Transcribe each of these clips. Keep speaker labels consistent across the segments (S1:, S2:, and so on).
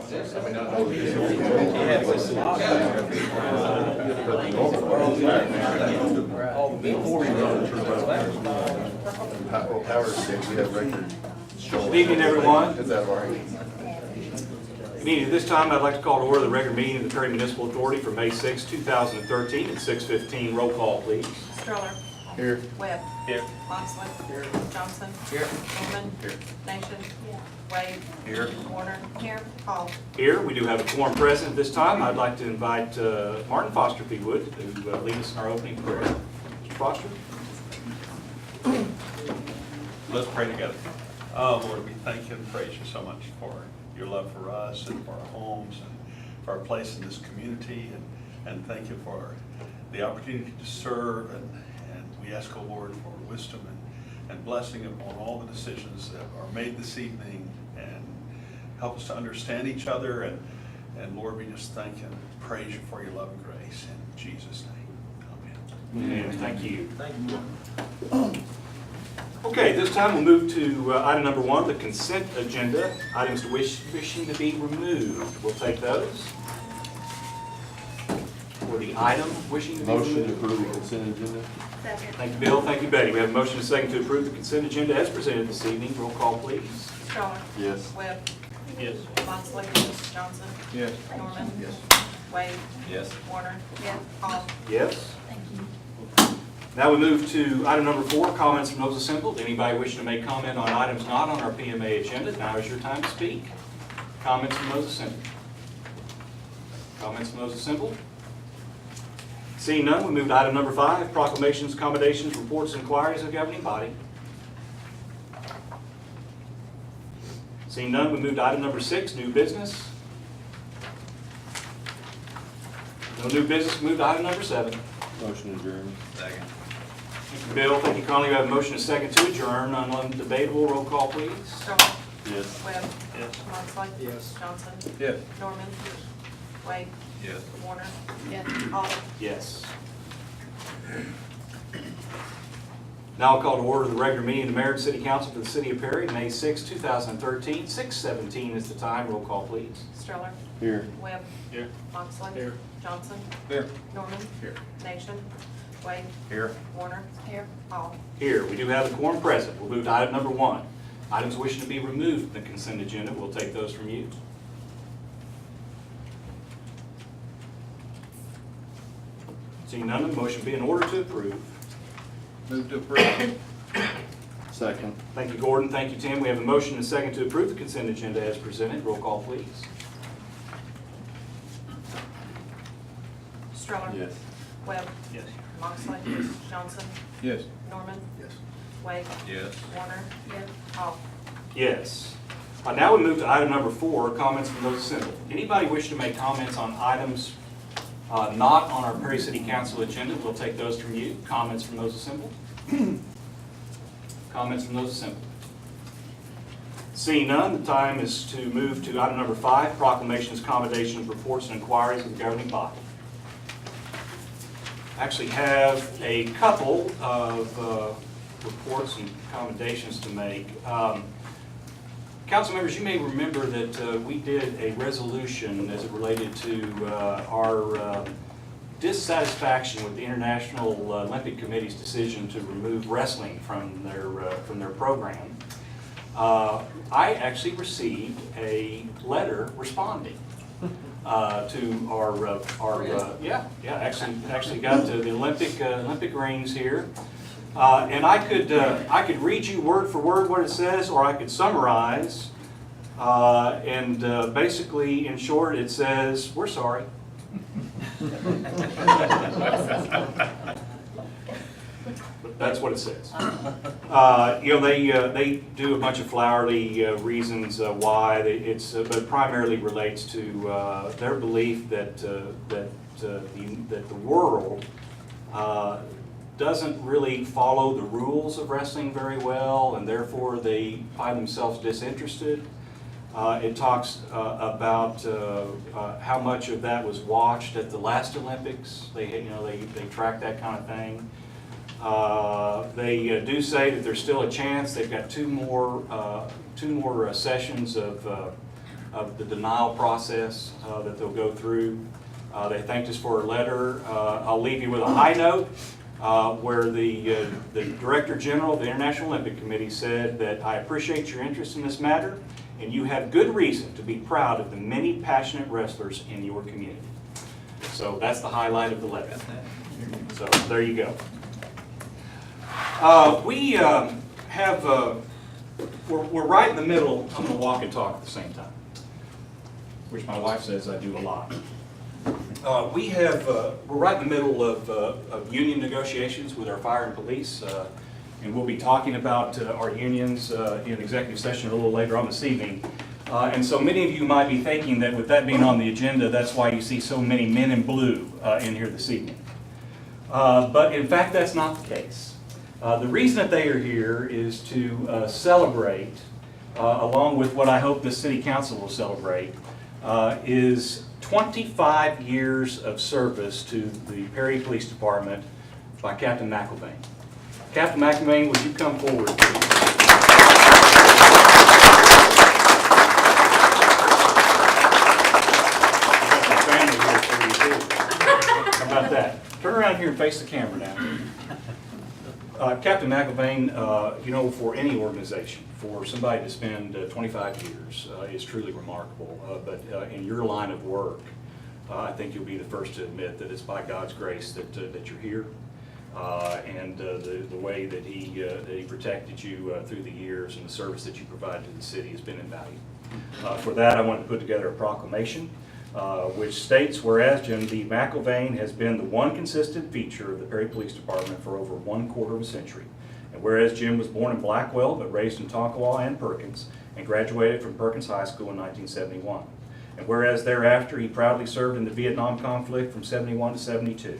S1: Power 6, we have record.
S2: Good evening, everyone.
S1: Is that right?
S2: Good evening. At this time, I'd like to call to order the regular meeting of the Perry Municipal Authority for May 6, 2013 at 6:15. Roll call, please.
S3: Stroller.
S1: Here.
S3: Webb.
S2: Here.
S3: Moxley. Here. Johnson.
S2: Here.
S3: Norman.
S1: Here.
S3: Nation. Wade.
S2: Here.
S3: Warner. Here. Hall.
S2: Here, we do have a quorum present at this time. I'd like to invite Martin Foster, if he would, to lead us in our opening prayer. Mr. Foster?
S4: Let's pray together. Oh, Lord, we thank you and praise you so much for your love for us and for our homes and for our place in this community. And thank you for the opportunity to serve. And we ask, oh Lord, for wisdom and blessing upon all the decisions that are made this evening, and help us to understand each other. And Lord, we just thank and praise you for your love and grace. In Jesus' name, amen.
S2: Amen. Thank you. Thank you. Okay, this time we'll move to item number 1, the consent agenda. Items wishing to be removed. We'll take those. For the item wishing to be removed.
S1: Motion to approve the consent agenda.
S3: Second.
S2: Thank you, Bill. Thank you, Betty. We have a motion and a second to approve the consent agenda as presented this evening. Roll call, please.
S3: Stroller.
S1: Yes.
S3: Webb.
S4: Yes.
S3: Moxley. Johnson.
S1: Yes.
S3: Norman.
S1: Yes.
S3: Wade.
S4: Yes.
S3: Warner. Yes. Hall.
S2: Yes. Now we move to item number 4, comments from those assembled. Anybody wishing to make comment on items not on our PMA agenda, now is your time to speak. Comments from those assembled. Comments from those assembled. Seeing none, we move to item number 5, proclamations, commendations, reports, and inquiries of the governing body. Seeing none, we move to item number 6, new business. No new business, move to item number 7.
S1: Motion adjourned.
S4: Second.
S2: Thank you, Bill. Thank you, Conley. We have a motion and a second to adjourn. Undebatable. Roll call, please.
S3: Stroller.
S1: Yes.
S3: Webb.
S4: Yes.
S3: Moxley.
S4: Yes.
S3: Johnson.
S1: Yes.
S3: Norman. Wade.
S4: Yes.
S3: Warner. Yes. Hall.
S2: Yes. Now I'll call to order the regular meeting of the Mayor and City Council for the City of Perry, May 6, 2013. 6:17 is the time. Roll call, please.
S3: Stroller.
S1: Here.
S3: Webb.
S4: Here.
S3: Moxley.
S4: Here.
S3: Johnson.
S4: Here.
S3: Norman.
S4: Here.
S3: Nation. Wade.
S4: Here.
S3: Warner. Here. Hall.
S2: Here, we do have a quorum present. We'll move to item number 1. Items wishing to be removed from the consent agenda, we'll take those from you. Seeing none, the motion be in order to approve.
S4: Move to approve.
S1: Second.
S2: Thank you, Gordon. Thank you, Tim. We have a motion and a second to approve the consent agenda as presented. Roll call, please.
S3: Stroller.
S1: Yes.
S3: Webb.
S4: Yes.
S3: Moxley. Johnson.
S1: Yes.
S3: Norman.
S1: Yes.
S3: Wade.
S4: Yes.
S3: Warner. Yes. Hall.
S2: Yes. Now we move to item number 4, comments from those assembled. Anybody wish to make comments on items not on our Perry City Council agenda? We'll take those from you. Comments from those assembled? Comments from those assembled? Seeing none, the time is to move to item number 5, proclamations, commendations, reports, and inquiries of the governing body. Actually have a couple of reports and commendations to make. Council members, you may remember that we did a resolution as it related to our dissatisfaction with the International Olympic Committee's decision to remove wrestling from their program. I actually received a letter responding to our actually got to the Olympic rings here. And I could read you word for word what it says, or I could summarize. Basically, in short, it says, "We're sorry." That's what it says. They do a bunch of flowery reasons why but it primarily relates to their belief that the world doesn't really follow the rules of wrestling very well, and therefore they find themselves disinterested. It talks about how much of that was watched at the last Olympics. They track that kind of thing. They do say that there's still a chance. They've got two more sessions of of the denial process that they'll go through. They thanked us for our letter. I'll leave you with a high note where the Director General of the International Olympic Committee said that I appreciate your interest in this matter, and you have good reason to be proud of the many passionate wrestlers in your community. So that's the highlight of the letter. So there you go. We're right in the middle. I'm going to walk and talk at the same time, which my wife says I do a lot. We're right in the middle of union negotiations with our fire and police, and we'll be talking about our unions in executive session a little later on this evening. And so many of you might be thinking that with that being on the agenda, that's why you see so many men in blue in here this evening. But in fact, that's not the case. The reason that they are here is to celebrate, along with what I hope the City Council will celebrate, is 25 years of service to the Perry Police Department by Captain McElvain. Captain McElvain, would you come forward, please? How about that? Turn around here and face the camera now. Captain McElvain, you know, for any organization, for somebody to spend 25 years is truly remarkable. But in your line of work, I think you'll be the first to admit that it's by God's grace that you're here. And the way that he protected you through the years and the service that you provided to the city has been invaluable. For that, I wanted to put together a proclamation which states, whereas Jim D. McElvain has been the one consistent feature of the Perry Police Department for over 1/4 of a century, and whereas Jim was born in Blackwell but raised in Tonkawa and Perkins and graduated from Perkins High School in 1971, and whereas thereafter he proudly served in the Vietnam conflict from 71 to 72,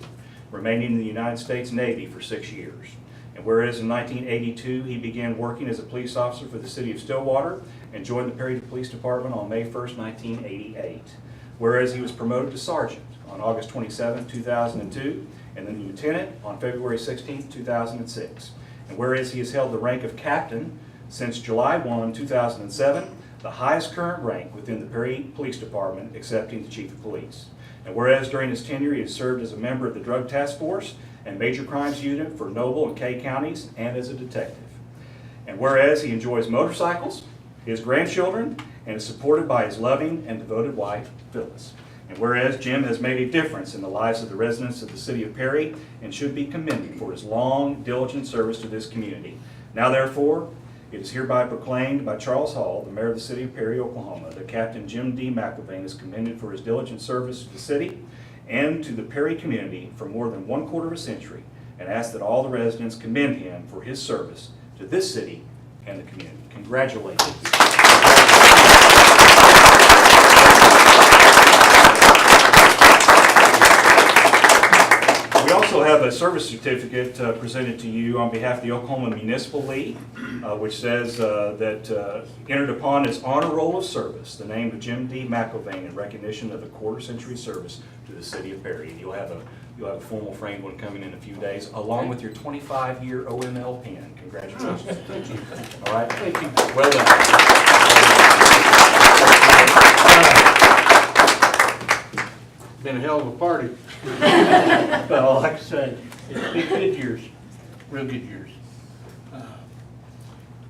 S2: remaining in the United States Navy for 6 years. And whereas in 1982 he began working as a police officer for the city of Stillwater and joined the Perry Police Department on May 1st, 1988. Whereas he was promoted to sergeant on August 27, 2002, and then lieutenant on February 16, 2006. And whereas he has held the rank of captain since July 1, 2007, the highest current rank within the Perry Police Department, excepting the Chief of Police. And whereas during his tenure he has served as a member of the Drug Task Force and Major Crimes Unit for Noble and Kay counties and as a detective. And whereas he enjoys motorcycles, his grandchildren, and is supported by his loving and devoted wife, Phyllis. And whereas Jim has made a difference in the lives of the residents of the city of Perry and should be commended for his long, diligent service to this community. Now therefore, it is hereby proclaimed by Charles Hall, the mayor of the city of Perry, Oklahoma, that Captain Jim D. McElvain is commended for his diligent service to the city and to the Perry community for more than 1/4 of a century, and ask that all the residents commend him for his service to this city and the community. Congratulations. We also have a service certificate presented to you on behalf of the Oklahoma Municipal League, which says that entered upon his honor roll of service, the name of Jim D. McElvain in recognition of a 1/4 century service to the city of Perry. And you'll have a formal framed one coming in a few days, along with your 25-year OML pin. Congratulations.
S5: Thank you.
S2: All right.
S5: Thank you.
S2: Well done.
S5: Been a hell of a party.
S2: Well,
S5: Like I said, it's been good years, real good years.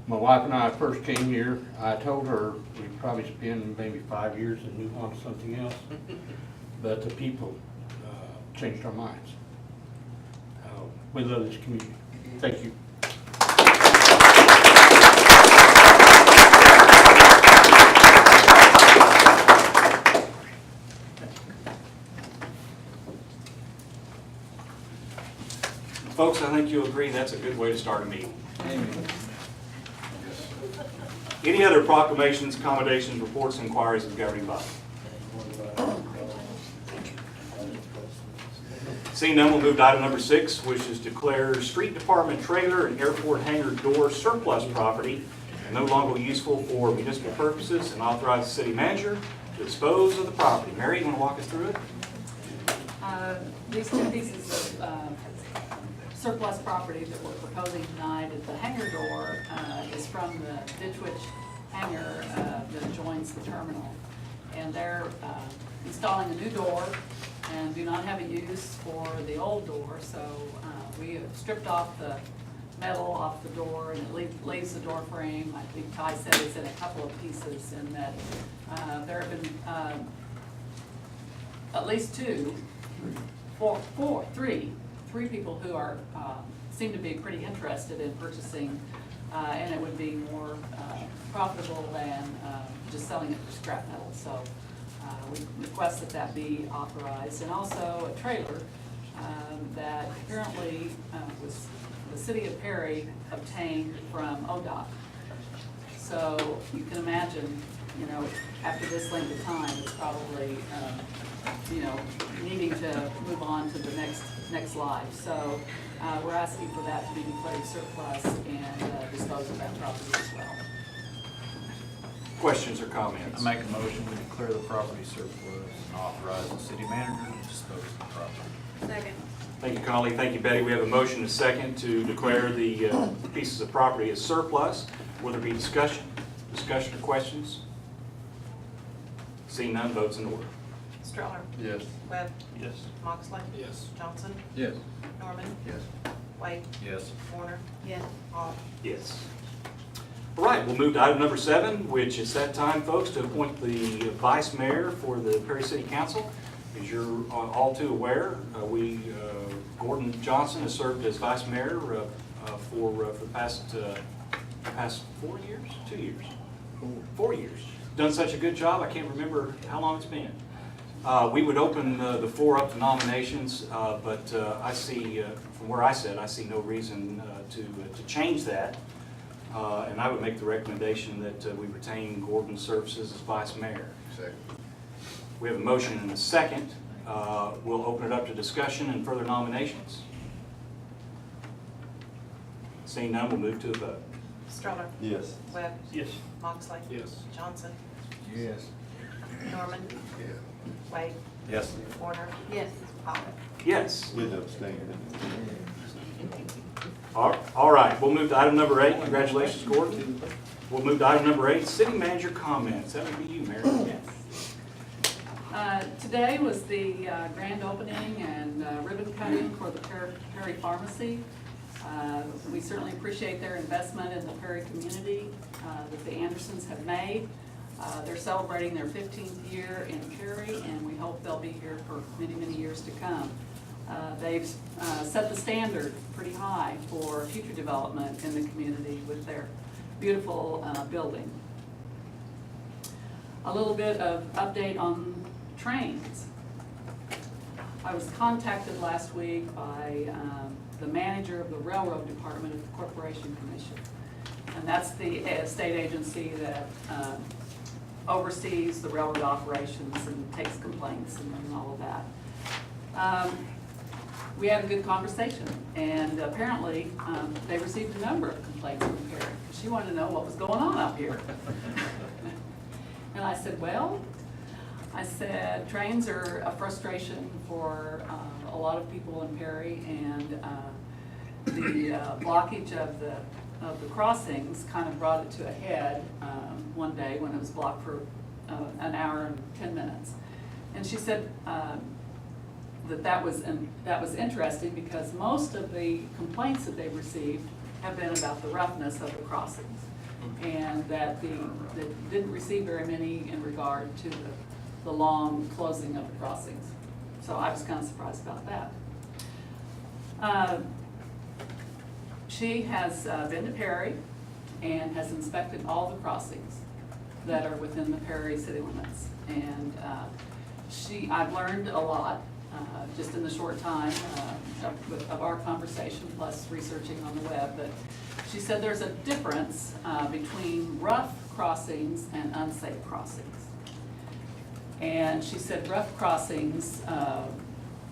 S5: My wife and I first came here, I told her we'd probably spend maybe 5 years and move on to something else. But the people changed our minds. We love this community. Thank you.
S2: folks, I think you'll agree that's a good way to start a meeting. Any other proclamations, accommodations, reports, inquiries of the governing body? Seeing none, we'll move to item number 6, which is declare street department trailer and airport hangar door surplus property and no longer useful for municipal purposes, and authorize the city manager to dispose of the property. Mary, you want to walk us through it?
S6: These two pieces of surplus property that we're proposing tonight at the hangar door is from the Ditch Witch hangar that joins the terminal. and they're installing a new door and do not have a use for the old door, so we have stripped off the metal off the door, and it leaves the door frame. I think Ty said it's in a couple of pieces, and that there have been at least three people who are seem to be pretty interested in purchasing, and it would be more profitable than just selling it for scrap metal. So we request that that be authorized, and also a trailer that apparently was the city of Perry obtained from ODOT. So you can imagine, you know, after this length of time, it's probably, you know, needing to move on to the next life. So we're asking for that to be declared surplus and dispose of that property as well.
S2: Questions or comments?
S7: I make a motion to declare the property surplus and authorize the city manager to dispose of the property.
S3: Second.
S2: Thank you, Conley. Thank you, Betty. We have a motion and a second to declare the pieces of property as surplus. Will there be discussion? Discussion or questions? Seeing none, votes in order.
S3: Stroller.
S1: Yes.
S3: Webb.
S4: Yes.
S3: Moxley.
S1: Yes.
S3: Johnson.
S1: Yes.
S3: Norman.
S1: Yes.
S3: White.
S7: Yes.
S3: Warner. Yes. Hall.
S2: Yes. All right, we'll move to item number 7, which is that time, folks, to appoint the vice mayor for the Perry City Council. As you're all too aware, Gordon Johnson has served as vice mayor for the past 4 years, 2 years, 4 years. Done such a good job, I can't remember how long it's been. We would open the floor up to nominations, but I see, from where I sit, I see no reason to change that. And I would make the recommendation that we retain Gordon's services as vice mayor.
S1: Second.
S2: We have a motion and a second. We'll open it up to discussion and further nominations. Seeing none, we'll move to a vote.
S3: Stroller.
S1: Yes.
S3: Webb.
S4: Yes.
S3: Moxley.
S1: Yes.
S3: Johnson.
S7: Yes.
S3: Norman.
S1: Yeah.
S3: White.
S7: Yes.
S3: Warner. Yes. Hall.
S2: Yes.
S1: With abstaining.
S2: All right, we'll move to item number 8. Congratulations, Gordon. We'll move to item number 8, city manager comments. That would be you, Mary.
S6: Yes. Today was the grand opening and ribbon cutting for the Perry Pharmacy. We certainly appreciate their investment in the Perry community that the Andersons have made. They're celebrating their 15th year in Perry, and we hope they'll be here for many, many years to come. They've set the standard pretty high for future development in the community with their beautiful building. A little bit of update on trains. I was contacted last week by the manager of the Railroad Department of the Corporation Commission. And that's the state agency that oversees the railroad operations and takes complaints and all of that. We had a good conversation, and apparently they received a number of complaints from Perry. She wanted to know what was going on up here. And I said, well, trains are a frustration for a lot of people in Perry, and the blockage of the crossings kind of brought it to a head one day when it was blocked for an hour and 10 minutes. And she said that was interesting because most of the complaints that they received have been about the roughness of the crossings, and that they didn't receive very many in regard to the long closing of the crossings. So I was kind of surprised about that. She has been to Perry and has inspected all the crossings that are within the Perry city limits. And I've learned a lot just in the short time of our conversation, plus researching on the web. But she said there's a difference between rough crossings and unsafe crossings. And she said rough crossings,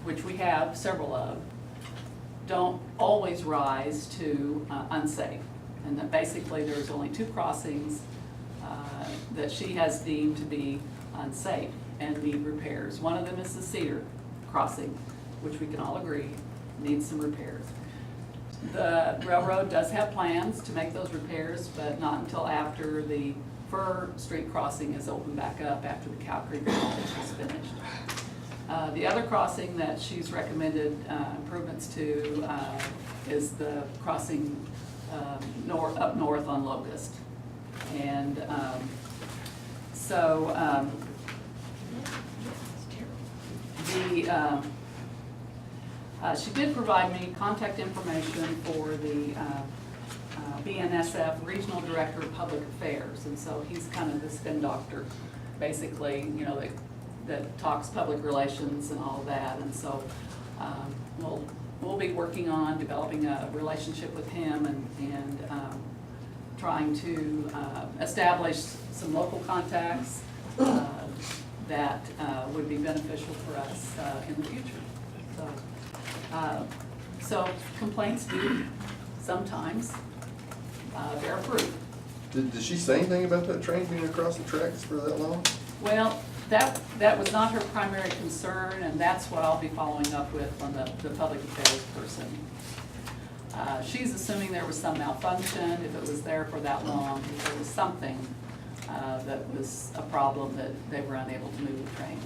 S6: which we have several of, don't always rise to unsafe. And that basically there's only 2 crossings that she has deemed to be unsafe and need repairs. One of them is the Cedar crossing, which we can all agree needs some repairs. The railroad does have plans to make those repairs, but not until after the Fur Street crossing is opened back up, after the Cow Creek Bridge is finished. The other crossing that she's recommended improvements to is the crossing up north on Locust. And so she did provide me contact information for the BNSF Regional Director of Public Affairs, and so he's kind of the spin doctor, basically, you know, that talks public relations and all of that, and so we'll be working on developing a relationship with him and trying to establish some local contacts that would be beneficial for us in the future. So complaints do sometimes bear fruit.
S8: Did she say anything about that train being across the tracks for that long?
S6: Well, that was not her primary concern, and that's what I'll be following up with on the public affairs person. She's assuming there was some malfunction, if it was there for that long, if there was something that was a problem that they were unable to move the train.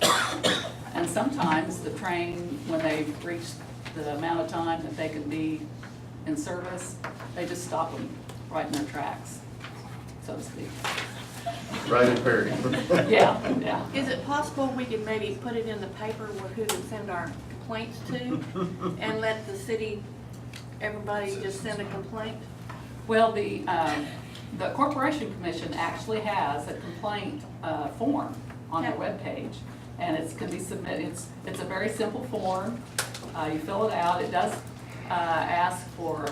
S6: And sometimes the train, when they've reached the amount of time that they can be in service, they just stop them right in their tracks, so to speak.
S8: Right in Perry.
S6: Yeah, yeah.
S3: Is it possible we could maybe put it in the paper where who to send our complaints to? And let the city, everybody just send a complaint?
S6: Well, the Corporation Commission actually has a complaint form on their webpage, and it can be submitted. It's a very simple form. You fill it out. It does ask for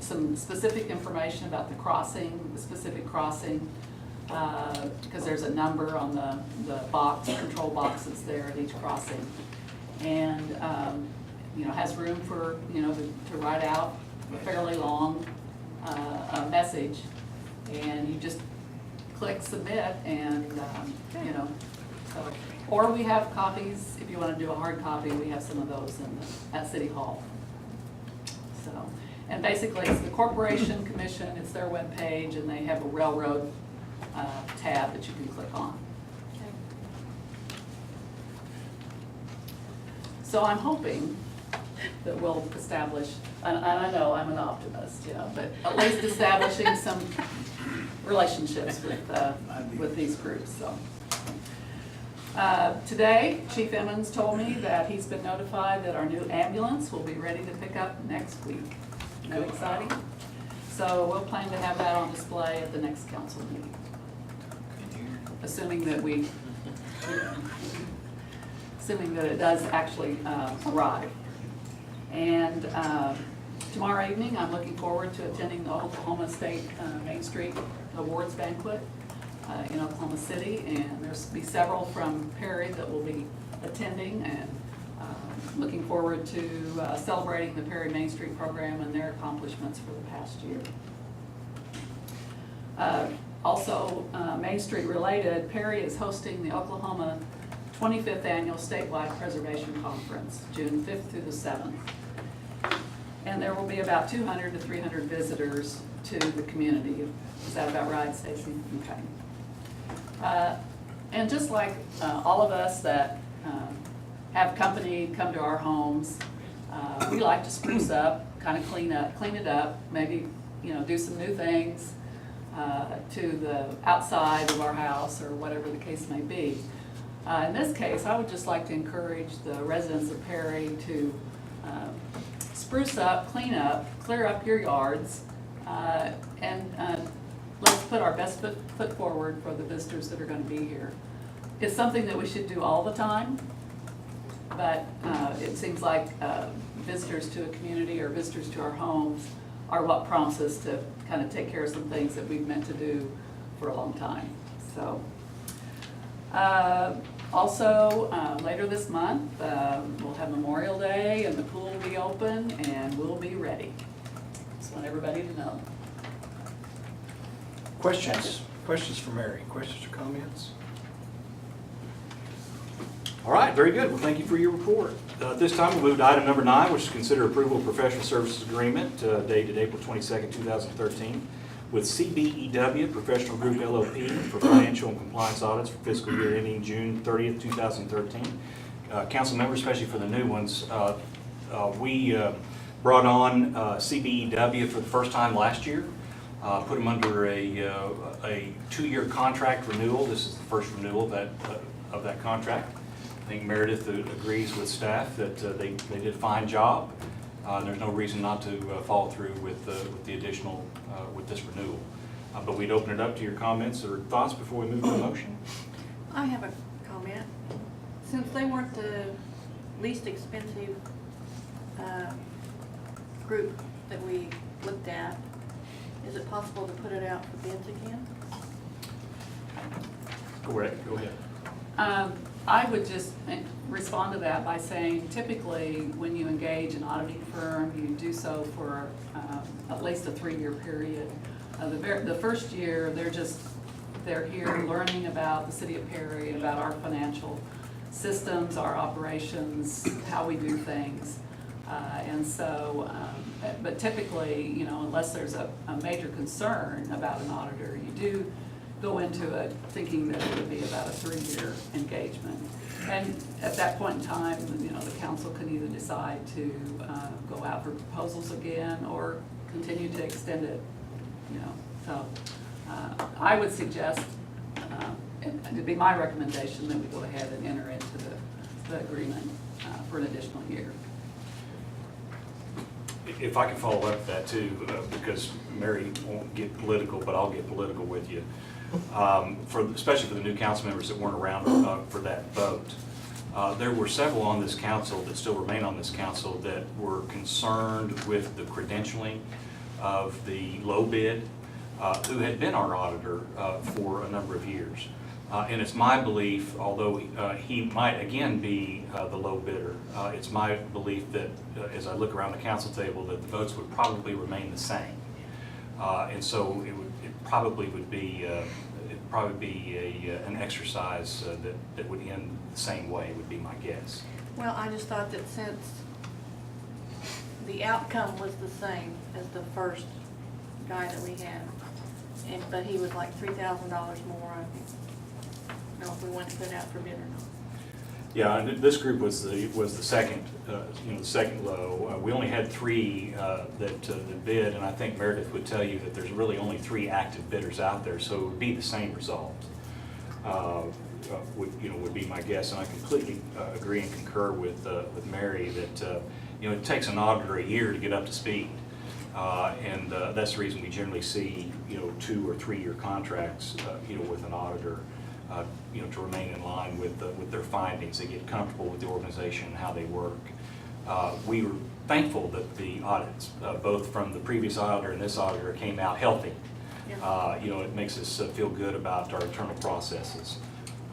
S6: some specific information about the crossing, the specific crossing, because there's a number on the box, control boxes there at each crossing. And, you know, has room for, you know, to write out a fairly long message. And you just click submit and, you know, so. Or we have copies, if you want to do a hard copy, we have some of those at City Hall. So, and basically it's the Corporation Commission, it's their webpage, and they have a railroad tab that you can click on. So I'm hoping that we'll establish, and I know I'm an optimist, you know, but at least establishing some relationships with these groups, so. Today, Chief Emmons told me that he's been notified that our new ambulance will be ready to pick up next week. Isn't that exciting? So we'll plan to have that on display at the next council meeting. Assuming that it does actually arrive. And tomorrow evening, I'm looking forward to attending the Oklahoma State Main Street Awards Banquet in Oklahoma City, and there's be several from Perry that will be attending, and looking forward to celebrating the Perry Main Street program and their accomplishments for the past year. Also, Main Street related, Perry is hosting the Oklahoma 25th Annual Statewide Preservation Conference, June 5th through the 7th. And there will be about 200 to 300 visitors to the community. Is that about right, Stacy? Okay. And just like all of us that have company come to our homes, we like to spruce up, kind of clean it up, maybe, you know, do some new things to the outside of our house or whatever the case may be. In this case, I would just like to encourage the residents of Perry to spruce up, clean up, clear up your yards, and let's put our best foot forward for the visitors that are going to be here. It's something that we should do all the time, but it seems like visitors to a community or visitors to our homes are what prompts us to kind of take care of some things that we've meant to do for a long time. So, also, later this month, we'll have Memorial Day and the pool will be open and we'll be ready. Just want everybody to know.
S7: Questions? Questions for Mary? Questions or comments?
S2: All right, very good. Well, thank you for your report. At this time, we'll move to item number 9, which is consider approval of professional services agreement dated April 22nd, 2013, with CBEW Professional Group LLP for financial and compliance audits for fiscal year ending June 30th, 2013. Council members, especially for the new ones, we brought on CBEW for the first time last year. Put them under a 2-year contract renewal. This is the first renewal of that contract. I think Meredith agrees with staff that they did a fine job. There's no reason not to follow through with the additional, with this renewal. But we'd open it up to your comments or thoughts before we move to the motion.
S3: I have a comment. Since they weren't the least expensive group that we looked at, is it possible to put it out for bids again?
S2: Correct. Go ahead.
S6: I would just respond to that by saying typically when you engage an auditing firm, you do so for at least a 3-year period. The first year, they're here learning about the city of Perry, about our financial systems, our operations, how we do things. And so, but typically, you know, unless there's a major concern about an auditor, you do go into it thinking that it would be about a 3-year engagement. And at that point in time, you know, the council can either decide to go out for proposals again or continue to extend it, you know. So I would suggest, and it'd be my recommendation that we go ahead and enter into the agreement for an additional year.
S2: If I can follow up to that too, because Mary won't get political, but I'll get political with you. Especially for the new council members that weren't around for that vote. There were several on this council that still remain on this council that were concerned with the credentialing of the low bid, who had been our auditor for a number of years. And it's my belief, although he might again be the low bidder, it's my belief that as I look around the council table that the votes would probably remain the same. And so it probably would be an exercise that would end the same way, would be my guess.
S3: Well, I just thought that since the outcome was the same as the first guy that we had, but he was like $3,000 more, I don't know if we went to put it out for bid or not.
S2: Yeah, and this group was the second, the second low. We only had 3 that bid, and I think Meredith would tell you that there's really only 3 active bidders out there, so it would be the same result. Would be my guess, and I completely agree and concur with Mary that it takes an auditor a year to get up to speed, and that's the reason we generally see 2 or 3 year contracts with an auditor. To remain in line with their findings. They get comfortable with the organization and how they work. We were thankful that the audits, both from the previous auditor and this auditor, came out healthy.
S3: Yeah.
S2: It makes us feel good about our internal processes.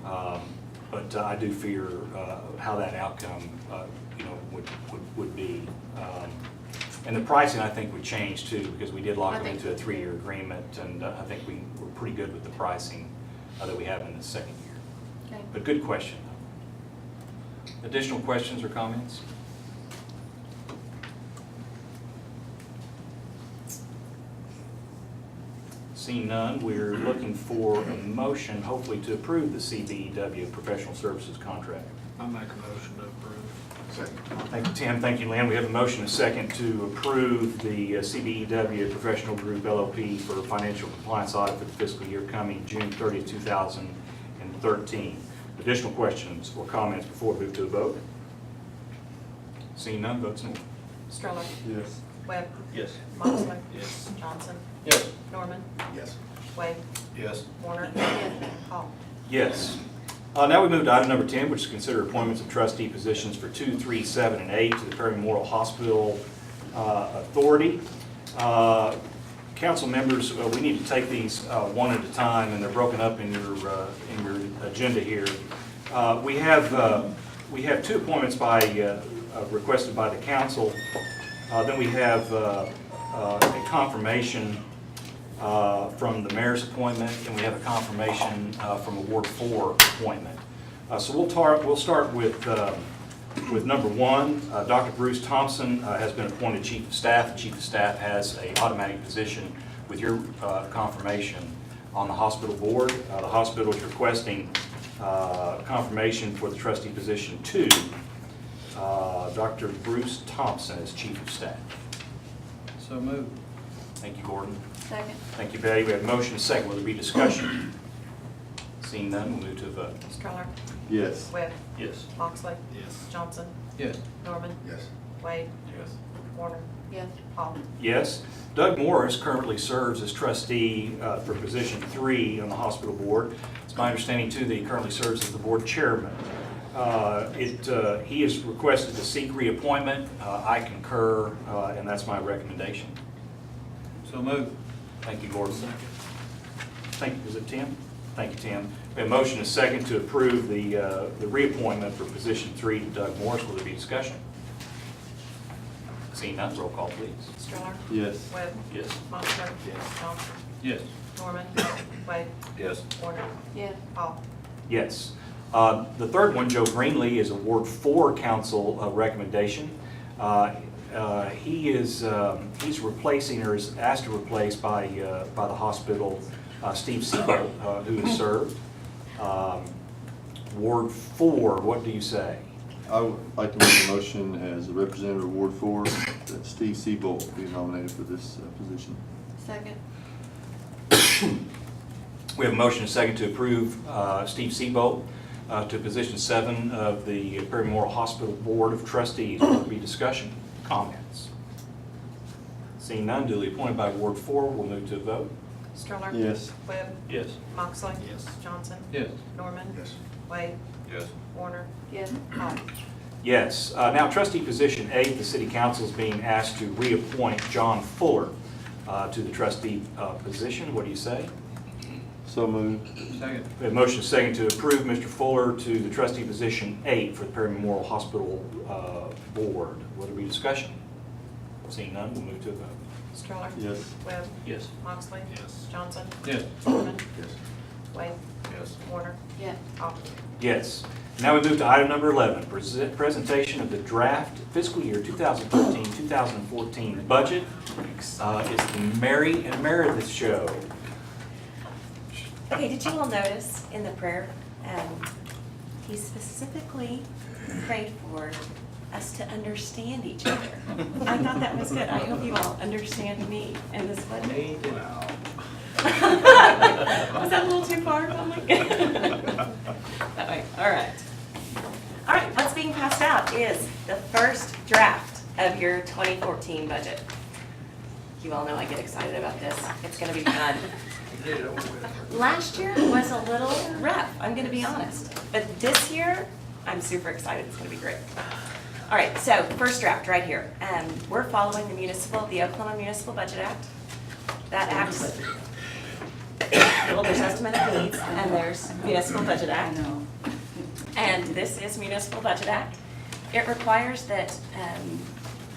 S2: But I do fear how that outcome, would be. And the pricing, I think, would change too, because we did lock them into a 3-year agreement, and I think we were pretty good with the pricing that we have in the second year.
S3: Okay.
S2: But good question. Additional questions or comments? Seeing none, we're looking for a motion, hopefully, to approve the CBEW professional services contract.
S7: I make a motion to approve.
S8: Second.
S2: Thank you, Tim. Thank you, Lynn. We have a motion and a second to approve the CBEW Professional Group LLP for financial compliance audit for the fiscal year coming June 30, 2013. Additional questions or comments before we move to a vote? Seeing none, votes no.
S9: Stroller,
S1: Yes.
S9: Webb,
S4: Yes.
S9: Mosley,
S7: Yes.
S9: Johnson,
S1: Yes.
S9: Norman,
S8: Yes.
S9: Wade,
S7: Yes.
S9: Warner, Hall.
S2: Yes. Now we move to item number 10, which is consider appointments of trustee positions for 2, 3, 7, and 8 to the Perry Memorial Hospital Authority. Council members, we need to take these one at a time, and they're broken up in your agenda here. We have 2 appointments requested by the council. Then we have a confirmation from the mayor's appointment, and we have a confirmation from a Ward 4 appointment. So we'll start with number one. Dr. Bruce Thompson has been appointed Chief of Staff. The Chief of Staff has an automatic position with your confirmation on the hospital board. The hospital is requesting confirmation for the trustee position 2. Dr. Bruce Thompson as Chief of Staff.
S7: So moved.
S2: Thank you, Gordon.
S3: Second.
S2: Thank you, Betty. We have a motion and a second. Will there be discussion? Seeing none, we'll move to a vote.
S9: Stroller,
S1: Yes.
S9: Webb,
S2: Yes.
S9: Moxley,
S7: Yes.
S9: Johnson,
S7: Yes.
S9: Norman,
S8: Yes.
S9: Wade,
S7: Yes.
S9: Warner,
S3: Yes.
S9: Hall.
S2: Yes. Doug Morris currently serves as trustee for position 3 on the hospital board. It's my understanding, too, that he currently serves as the board chairman. He is requested to seek reappointment. I concur, and that's my recommendation.
S7: So moved.
S2: Thank you, Gordon. Was it Tim? Thank you, Tim. We have a motion and a second to approve the reappointment for position 3 to Doug Morris. Will there be discussion? Seeing none, roll call, please.
S9: Stroller,
S1: Yes.
S9: Webb,
S2: Yes.
S9: Moxley,
S7: Yes.
S9: Johnson,
S7: Yes.
S9: Norman, Wade,
S7: Yes.
S9: Warner,
S3: Yes.
S9: Hall.
S2: Yes. The third one, Joe Greenlee, is a Ward 4 council recommendation. He's replacing, or is asked to replace by the hospital, Steve Seabolt, who has served. Ward 4, what do you say?
S1: I would like to make a motion as a representative of Ward 4 that Steve Seabolt be nominated for this position.
S3: Second.
S2: We have a motion and a second to approve Steve Seabolt to position 7 of the Perry Memorial Hospital Board of Trustees. Will there be discussion? Comments? Seeing none, duly appointed by Ward 4, we'll move to a vote.
S9: Stroller,
S1: Yes.
S9: Webb,
S2: Yes.
S9: Moxley,
S7: Yes.
S9: Johnson,
S7: Yes.
S9: Norman,
S8: Yes.
S9: Wade,
S7: Yes.
S9: Warner,
S3: Yes.
S9: Hall.
S2: Yes. Now, trustee position 8, the city council is being asked to reappoint John Fuller to the trustee position. What do you say?
S1: So moved.
S7: Second.
S2: We have a motion and a second to approve Mr. Fuller to the trustee position 8 for the Perry Memorial Hospital Board. Will there be discussion? Seeing none, we'll move to a vote.
S9: Stroller,
S1: Yes.
S9: Webb,
S2: Yes.
S9: Moxley,
S7: Yes.
S9: Johnson,
S7: Yes.
S9: Norman,
S8: Yes.
S9: Wade,
S7: Yes.
S9: Warner,
S3: Yes.
S9: Hall.
S2: Yes. Now we move to item number 11, presentation of the draft fiscal year 2013-2014 budget. It's the Mary and Meredith show.
S10: Okay, did you all notice in the prayer, he specifically prayed for us to understand each other? I thought that was good. I hope you all understand me and this budget. Was that a little too far? Oh my God. That way, all right. All right, what's being passed out is the first draft of your 2014 budget. You all know I get excited about this. It's gonna be fun. Last year was a little rough, I'm gonna be honest. But this year, I'm super excited, it's gonna be great. All right, so first draft right here. We're following the Oklahoma Municipal Budget Act. That act, well, there's estimate of needs and there's Municipal Budget
S6: I
S10: Act.
S6: know.
S10: And this is Municipal Budget Act. It requires that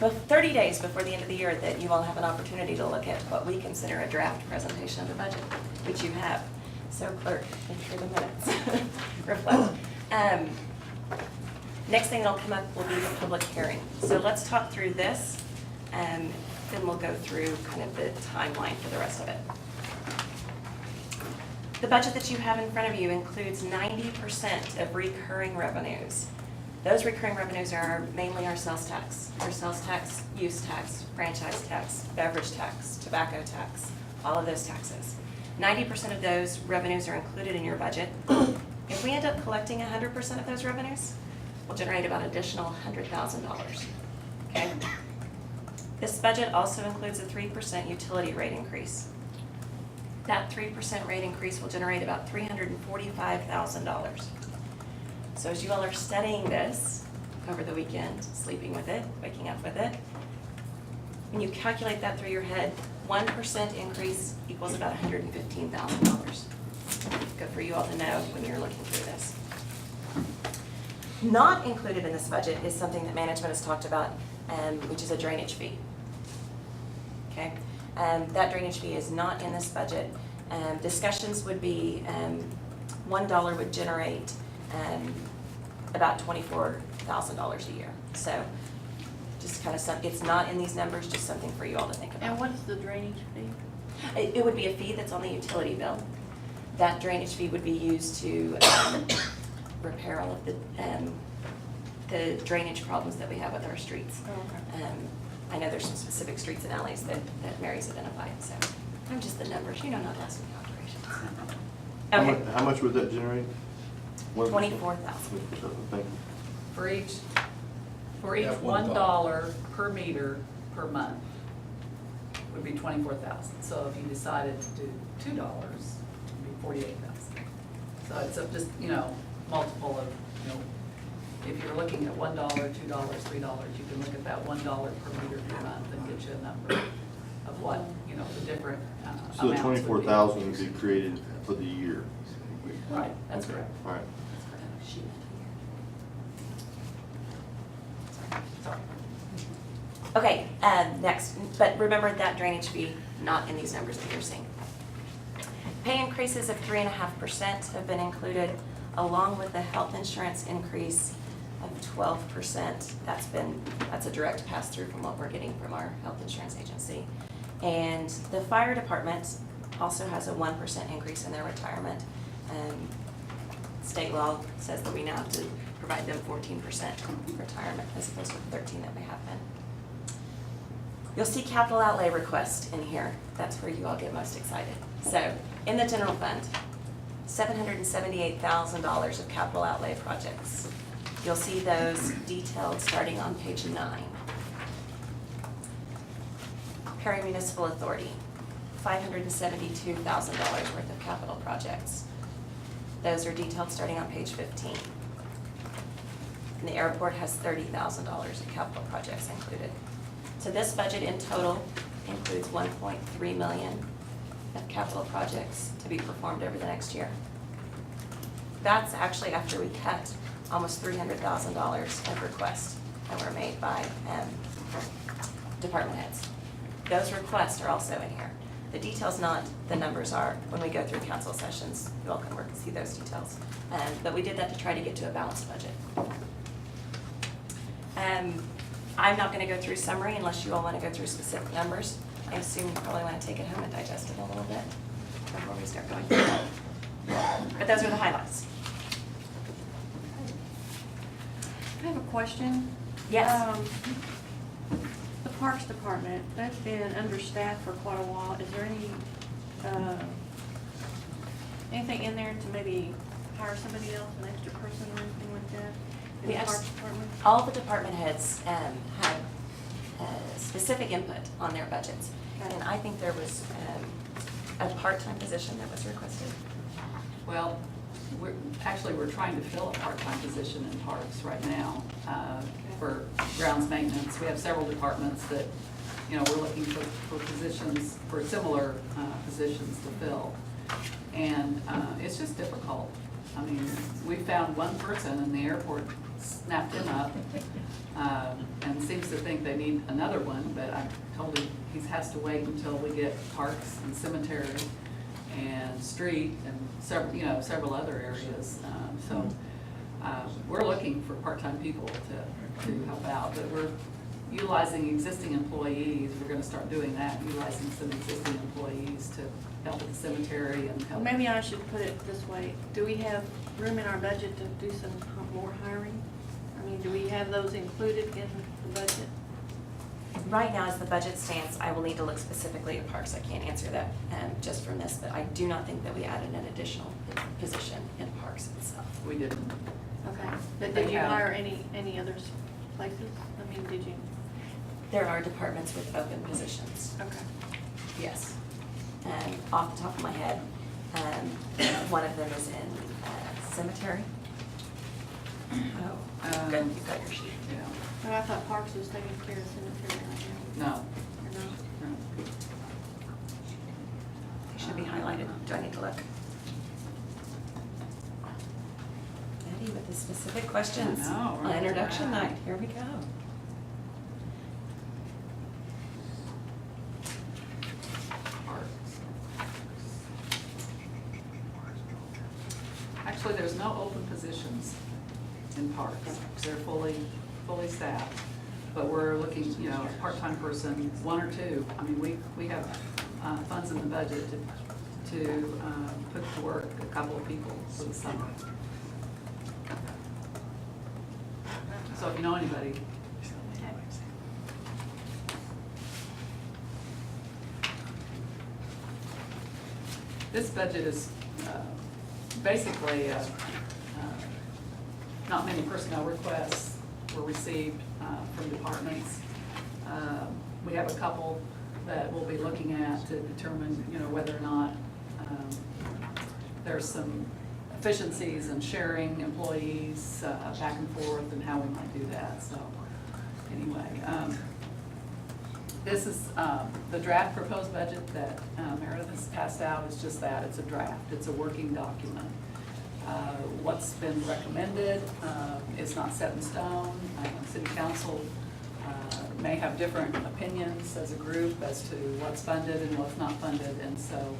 S10: 30 days before the end of the year that you all have an opportunity to look at what we consider a draft presentation of the budget, which you have. So clerk, make sure the minutes reflect. Next thing that'll come up will be the public hearing. So let's talk through this, then we'll go through kind of the timeline for the rest of it. The budget that you have in front of you includes 90% of recurring revenues. Those recurring revenues are mainly our sales tax, use tax, franchise tax, beverage tax, tobacco tax, all of those taxes. 90% of those revenues are included in your budget. If we end up collecting 100% of those revenues, we'll generate about an additional $100,000, okay? This budget also includes a 3% utility rate increase. That 3% rate increase will generate about $345,000. So as you all are studying this over the weekend, sleeping with it, waking up with it, when you calculate that through your head, 1% increase equals about $115,000. Good for you all to know when you're looking through this. Not included in this budget is something that management has talked about, which is a drainage fee. Okay, that drainage fee is not in this budget. Discussions would be $1 would generate about $24,000 a year. So just kind of some, it's not in these numbers, just something for you all to think about.
S3: And what is the drainage fee?
S10: It would be a fee that's on the utility bill. That drainage fee would be used to repair all of the drainage problems that we have with our streets.
S3: Oh, okay.
S10: I know there's some specific streets and alleys that Mary's identified, so I'm just the numbers, you know, not less than the operations. Okay,
S1: How much would that generate? What was it?
S10: 24,000.
S1: Thank you.
S6: For each
S7: Yeah,
S6: $1 per meter per month would be 24,000. So if you decided to do $2, it'd be 48,000. So it's just, you know, multiple of, you know, if you're looking at $1, $2, $3, you can look at that $1 per meter per month and get you a number of what, you know, the different amounts
S1: So the
S6: would be.
S1: 24,000 would be created for the year?
S6: Right, that's
S1: Okay,
S6: correct.
S1: all right.
S10: Sorry. Okay, next, but remember that drainage fee, not in these numbers that you're seeing. Pay increases of 3.5% have been included, along with the health insurance increase of 12%. That's a direct pass-through from what we're getting from our health insurance agency. And the fire department also has a 1% increase in their retirement. State law says that we now have to provide them 14% retirement as opposed to 13 that we have been. You'll see capital outlay request in here. That's where you all get most excited. So in the general fund, $778,000 of capital outlay projects. You'll see those detailed starting on page 9. Perry Municipal Authority, $572,000 worth of capital projects. Those are detailed starting on page 15. And the airport has $30,000 in capital projects included. So this budget in total includes $1.3 million of capital projects to be performed over the next year. That's actually after we cut almost $300,000 of requests that were made by department heads. Those requests are also in here. The details not, the numbers are, when we go through council sessions, you all can work and see those details. But we did that to try to get to a balanced budget. I'm not gonna go through summary unless you all wanna go through specific numbers. I assume you probably wanna take it home and digest it a little bit before we start going through it. But those are the highlights.
S3: I have a question.
S10: Yes.
S3: The Parks Department, that's been understaffed for quite a while. Is there anything in there to maybe hire somebody else, an extra person or anything like that? In the
S10: Yes.
S3: Parks Department?
S10: All the department heads had specific input on their budgets. And I think there was a part-time position that was requested.
S6: Well, we're trying to fill a part-time position in parks right now for grounds maintenance. We have several departments that, you know, we're looking for positions, for similar positions to fill. And it's just difficult. I mean, we found one person and the airport snapped him up and seems to think they need another one, but I told him he has to wait until we get parks and cemetery and street and several other areas. We're looking for part-time people to help out, but we're utilizing existing employees. We're gonna start doing that, utilizing some existing employees to help with the cemetery and help.
S3: Maybe I should put it this way. Do we have room in our budget to do some more hiring? I mean, do we have those included in the budget?
S10: Right now, as the budget stands, I will need to look specifically at parks. I can't answer that just from this, but I do not think that we added an additional position in parks itself.
S6: We didn't.
S3: Okay. But
S6: They
S3: did you
S6: have-
S3: hire any other places? I mean, did you?
S10: There are departments with open positions,
S3: Okay.
S10: yes. Off the top of my head, one of them is in cemetery. Oh, good, you've got your sheet.
S6: Yeah,
S3: But I thought Parks was taking care of cemetery right now.
S6: no,
S3: Or no?
S6: no.
S10: They should be highlighted. Do I need to look? Eddie with the specific questions.
S6: I know,
S10: On
S6: right?
S10: introduction night, here we go.
S6: Actually, Actually, there's no open positions in parks. They're fully staffed. But we're looking, you know, a part-time person, one or two. I mean, we have funds in the budget to put to work a couple of people for the summer. So if you know anybody. This budget is basically, not many personnel requests were received from departments. We have a couple that we'll be looking at to determine, you know, whether or not there's some efficiencies in sharing employees back and forth and how we might do that. So anyway, this is the draft proposed budget that Meredith has passed out. Is just that, it's a draft, it's a working document. What's been recommended is not set in stone. City Council may have different opinions as a group as to what's funded and what's not funded, and so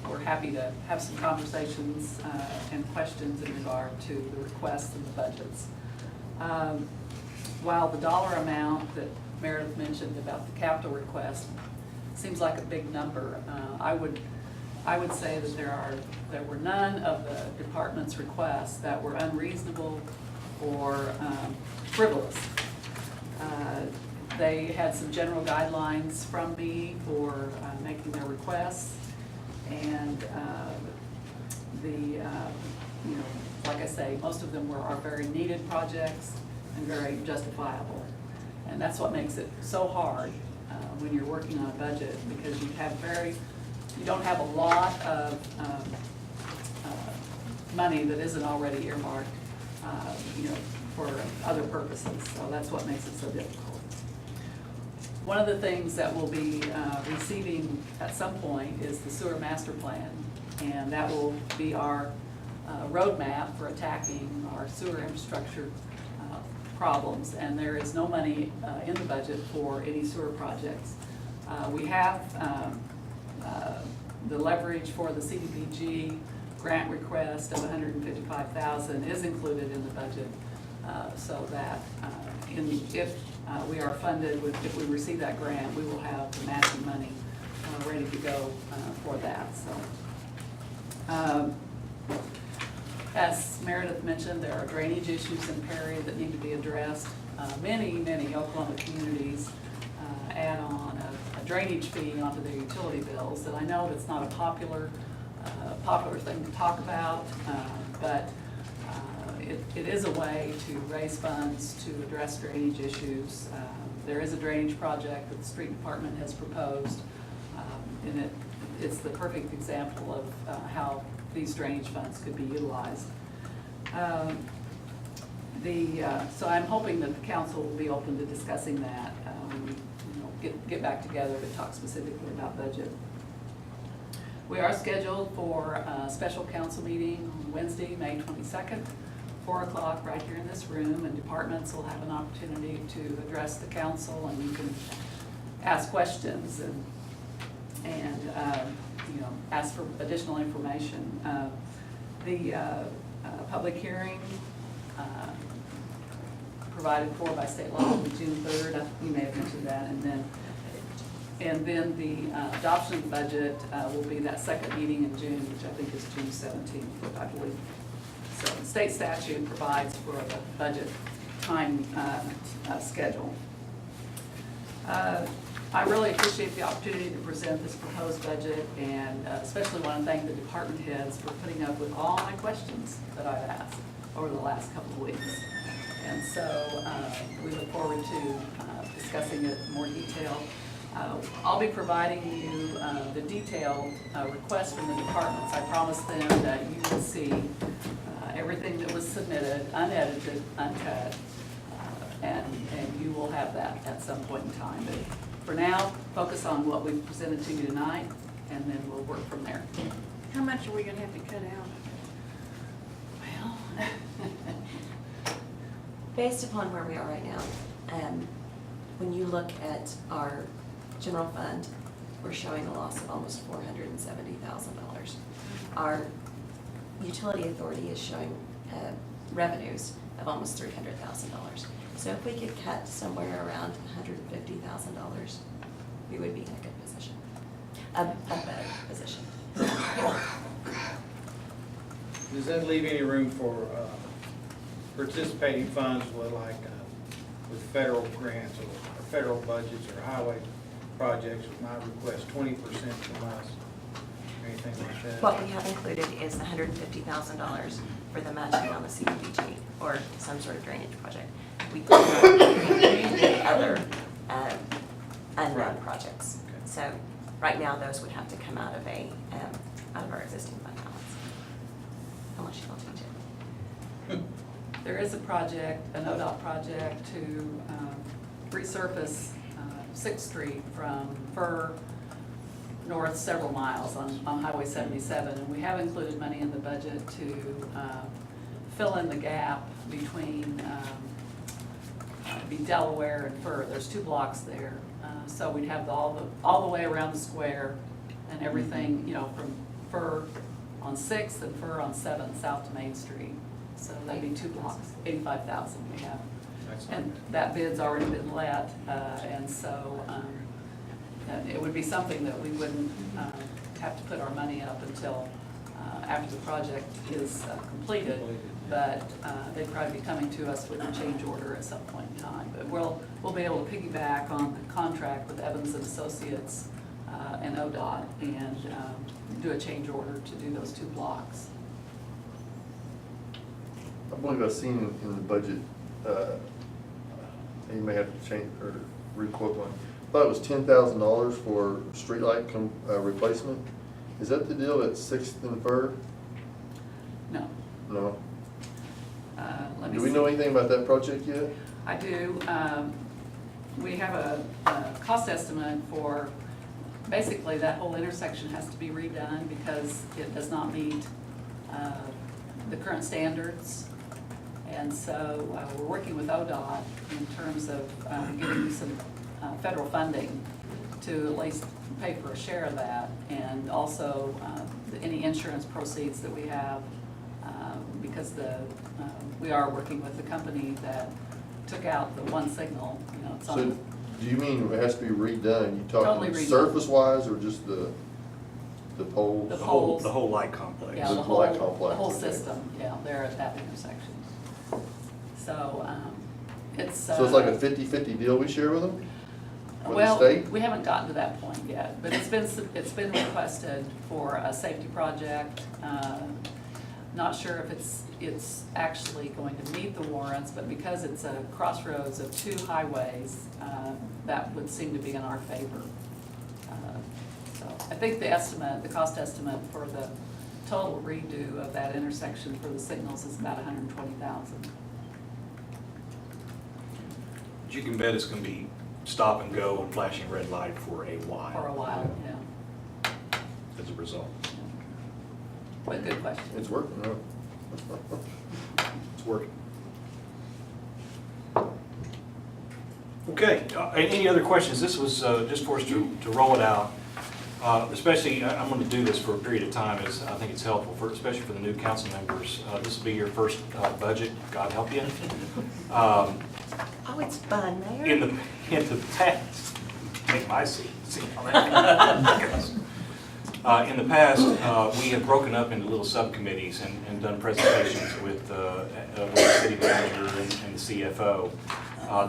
S6: we're happy to have some conversations and questions in regard to the requests and the budgets. While the dollar amount that Meredith mentioned about the capital request seems like a big number, I would say that there were none of the department's requests that were unreasonable or frivolous. They had some general guidelines from me for making their requests, and you know, like I say, most of them are very needed projects and very justifiable. And that's what makes it so hard when you're working on a budget, because you don't have a lot of money that isn't already earmarked, you know, for other purposes. So that's what makes it so difficult. One of the things that we'll be receiving at some point is the sewer master plan, and that will be our roadmap for attacking our sewer infrastructure problems. And there is no money in the budget for any sewer projects. We have the leverage for the CDBG grant request of $155,000 is included in the budget, so that if we are funded, if we receive that grant, we will have the matching money ready to go for that. So, as Meredith mentioned, there are drainage issues in Perry that need to be addressed. Many Oklahoma communities add on a drainage fee onto their utility bills, and I know that's not a popular thing to talk about, but it is a way to raise funds to address drainage issues. There is a drainage project that the street department has proposed, and it's the perfect example of how these drainage funds could be utilized. So I'm hoping that the council will be open to discussing that when we get back together to talk specifically about budget. We are scheduled for a special council meeting on Wednesday, May 22nd, 4 o'clock, right here in this room, and departments will have an opportunity to address the council, and you can ask questions and you know, ask for additional information. The public hearing provided for by state law will be June 3rd. You may have mentioned that, and then the adoption of the budget will be that second meeting in June, which I think is June 17th, I believe. So the state statute provides for the budget time schedule. I really appreciate the opportunity to present this proposed budget, and especially want to thank the department heads for putting up with all my questions that I've asked over the last couple of weeks. And so we look forward to discussing it in more detail. I'll be providing you the detailed requests from the departments. I promised them that you would see everything that was submitted, unedited, uncut, and you will have that at some point in time. But for now, focus on what we've presented to you tonight, and then we'll work from there.
S3: How much are we gonna have to cut out?
S6: Well,
S10: Based upon where we are right now, when you look at our general fund, we're showing a loss of almost $470,000. Our utility authority is showing revenues of almost $300,000. So if we could cut somewhere around $150,000, we would be in a good position, a better position.
S11: Does that leave any room for participating funds with with federal grants or federal budgets or highway projects? With my request 20% from us, or anything like that?
S10: What we have included is $150,000 for the matching on the CDBG or some sort of drainage project. We do not include any other unknown
S11: Right.
S10: projects.
S11: Okay.
S10: So right now, those would have to come out of out of our existing fund balance, unless you want to change it.
S6: There is a project, an ODOT project to resurface 6th Street from Fur north several miles on Highway 77. And we have included money in the budget to fill in the gap between Delaware and Fur. There's 2 blocks there. So we'd have all the way around the square and everything, you know, from Fur on 6th and Fur on 7th south to Main Street. So that'd be 2 blocks, 85,000 we have. And that bid's already been let, and so it would be something that we wouldn't have to put our money up until after the project is completed. But they'd probably be coming to us with a change order at some point in time. But we'll be able to piggyback on the contract with Evans and Associates and ODOT and do a change order to do those 2 blocks.
S1: I believe I've seen in the budget, you may have to change or re-quote one. I thought it was $10,000 for streetlight replacement. Is that the deal at 6th and Fur?
S6: No.
S1: No.
S6: Let me
S1: Do we
S6: see.
S1: know anything about that project yet?
S6: I do. We have a cost estimate for, basically that whole intersection has to be redone because it does not meet the current standards. And so we're working with ODOT in terms of getting some federal funding to at least pay for a share of that, and also any insurance proceeds that we have, because we are working with the company that took out the one signal, you know, it's on.
S1: So, do you mean it has to be redone? You
S6: Totally
S1: talking
S6: redone.
S1: surface-wise or just the poles?
S6: The poles.
S2: The whole light complex.
S6: Yeah,
S1: The
S6: the whole,
S1: light
S6: the
S1: complex,
S6: whole
S1: okay.
S6: system, yeah, there at that intersection. So, it's.
S1: So it's like a 50-50 deal we share with them? With the
S6: Well,
S1: state?
S6: we haven't gotten to that point yet, but it's been requested for a safety project. Not sure if it's actually going to meet the warrants, but because it's a crossroads of 2 highways, that would seem to be in our favor. So I think the cost estimate for the total redo of that intersection for the signals is about $120,000.
S2: You can bet it's going to be stop and go and flashing red light for a while.
S6: For a while, yeah.
S2: As a result.
S6: But good question.
S1: It's working, huh?
S2: It's working. Okay, any other questions? This was just for us to roll it out. Especially, I'm going to do this for a period of time, as I think it's helpful, especially for the new council members. This will be your first budget, God help you.
S10: Oh, it's fun, Mayor.
S2: In the past, take my seat, see how that goes. In the past, we have broken up into little subcommittees and done presentations with the city manager and the CFO.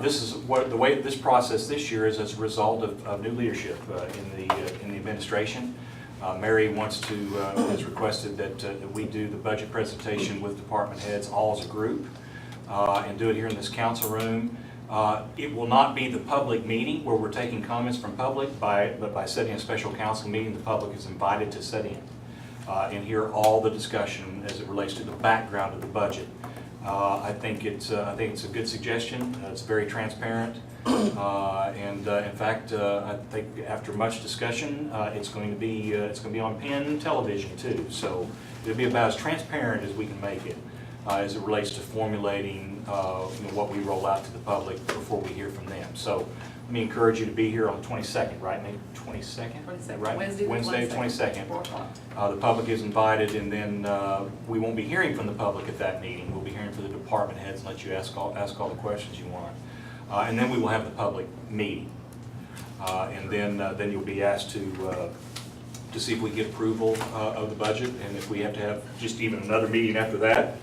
S2: This is the way this process this year is as a result of new leadership in the administration. Mary has requested that we do the budget presentation with department heads all as a group and do it here in this council room. It will not be the public meeting where we're taking comments from public, but by setting a special council meeting, the public is invited to sit in and hear all the discussion as it relates to the background of the budget. I think it's a good suggestion. It's very transparent, and in fact, I think after much discussion, it's going to be on Penn television too. So it'll be about as transparent as we can make it as it relates to formulating what we roll out to the public before we hear from them. So let me encourage you to be here on the 22nd, right, May 22nd?
S6: 22nd,
S2: Right?
S6: Wednesday the
S2: Wednesday,
S6: 22nd,
S2: 22nd.
S6: 4 o'clock.
S2: The public is invited, and then we won't be hearing from the public at that meeting. We'll be hearing from the department heads and let you ask all the questions you want. And then we will have the public meeting. And then you'll be asked to see if we get approval of the budget, and if we have to have just even another meeting after that,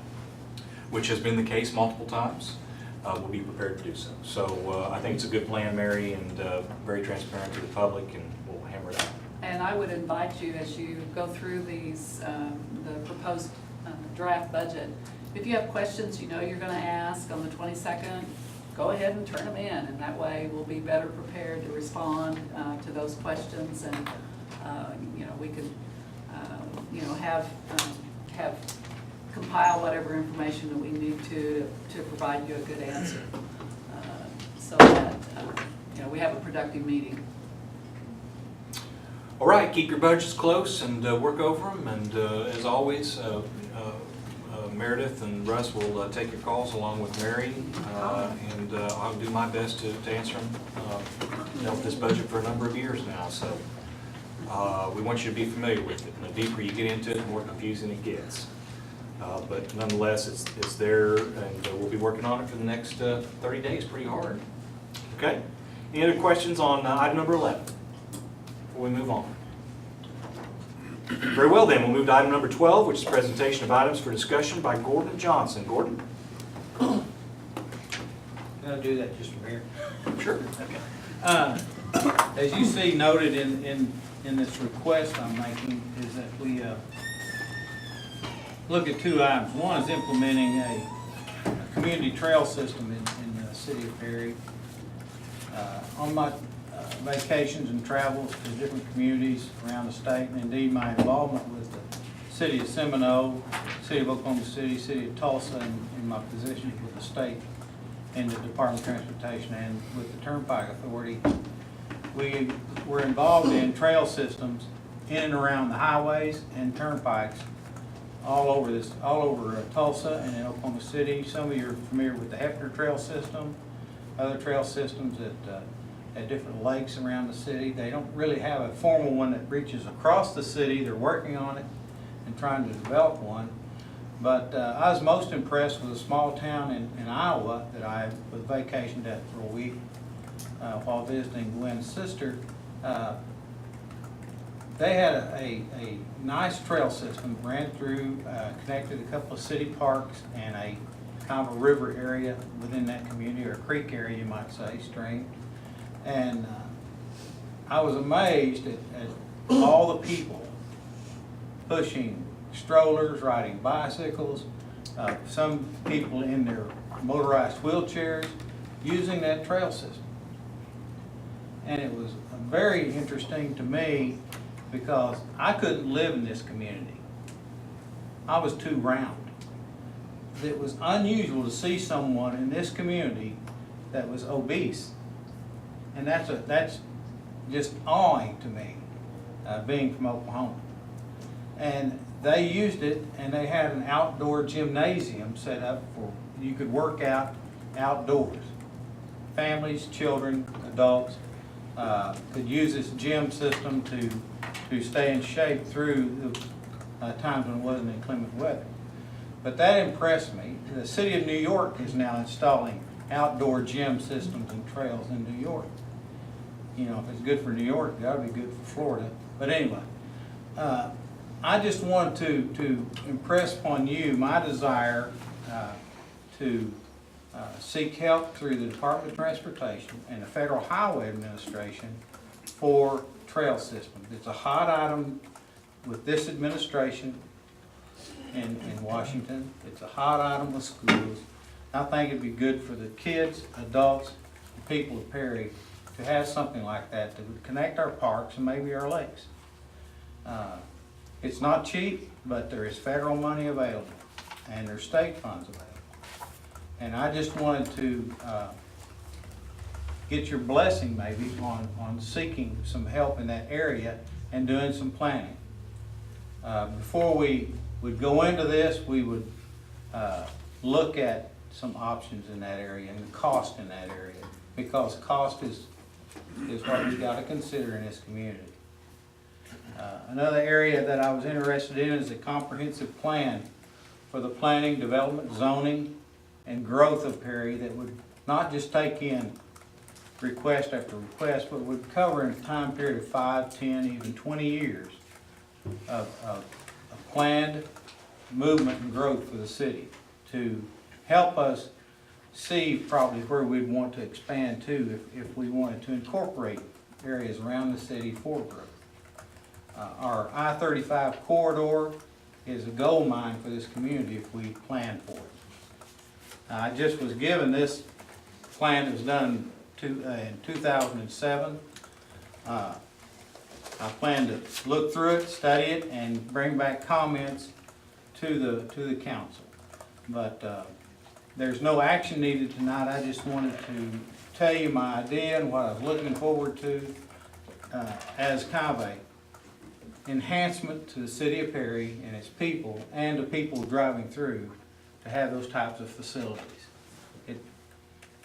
S2: which has been the case multiple times, we'll be prepared to do so. So I think it's a good plan, Mary, and very transparent to the public, and we'll hammer it out.
S6: And I would invite you, as you go through these, the proposed draft budget, if you have questions you know you're gonna ask on the 22nd, go ahead and turn them in, and that way we'll be better prepared to respond to those questions, and, you know, we can, you know, have compile whatever information that we need to provide you a good answer, so that, you know, we have a productive meeting.
S2: All right, keep your budgets close and work over them, and as always, Meredith and Russ will take your calls along with Mary, and I'll do my best to answer them. Dealt with this budget for a number of years now, so we want you to be familiar with it. And the deeper you get into it, the more confusing it gets. But nonetheless, it's there, and we'll be working on it for the next 30 days pretty hard. Okay? Any other questions on item number 11 before we move on? Very well then, we'll move to item number 12, which is presentation of items for discussion by Gordon Johnson. Gordon?
S11: Can I do that just from here?
S2: Sure.
S11: Okay. As you see noted in this request I'm making, is that we look at two items. One is implementing a community trail system in the city of Perry. On my vacations and travels to different communities around the state, and indeed my involvement with the city of Seminole, city of Oklahoma City, city of Tulsa, and in my positions with the state in the Department of Transportation and with the Turnpike Authority, we were involved in trail systems in and around the highways and turnpikes all over Tulsa and in Oklahoma City. Some of you are familiar with the Hefner Trail System, other trail systems at different lakes around the city. They don't really have a formal one that reaches across the city. They're working on it and trying to develop one. But I was most impressed with a small town in Iowa that I was vacationed at for a week while visiting Gwen's sister. They had a nice trail system, ran through, connected a couple of city parks and a kind of a river area within that community, or a creek area you might say, stream. And I was amazed at all the people pushing strollers, riding bicycles, some people in their motorized wheelchairs using that trail system. And it was very interesting to me because I couldn't live in this community. I was too round. It was unusual to see someone in this community that was obese. And that's just awing to me, being from Oklahoma. And they used it, and they had an outdoor gymnasium set up for, you could work out outdoors. Families, children, adults could use this gym system to stay in shape through the times when it wasn't inclement weather. But that impressed me. The city of New York is now installing outdoor gym systems and trails in New York. You know, if it's good for New York, it ought to be good for Florida. But anyway, I just wanted to impress upon you my desire to seek help through the Department of Transportation and the Federal Highway Administration for trail systems. It's a hot item with this administration in Washington. It's a hot item with schools. I think it'd be good for the kids, adults, the people of Perry to have something like that that would connect our parks and maybe our lakes. It's not cheap, but there is federal money available and there's state funds available. And I just wanted to get your blessing maybe on seeking some help in that area and doing some planning. Before we would go into this, we would look at some options in that area and the cost in that area, because cost is is what we gotta consider in this community. Another area that I was interested in is a comprehensive plan for the planning, development, zoning, and growth of Perry that would not just take in request after request, but would cover in a time period of 5, 10, even 20 years of planned movement and growth for the city to help us see probably where we'd want to expand to if we wanted to incorporate areas around the city for growth. Our I-35 corridor is a gold mine for this community if we plan for it. I just was given this plan. It was done in 2007. I plan to look through it, study it, and bring back comments to the council. But there's no action needed tonight. I just wanted to tell you my idea and what I was looking forward to as kind of a enhancement to the city of Perry and its people and the people driving through to have those types of facilities.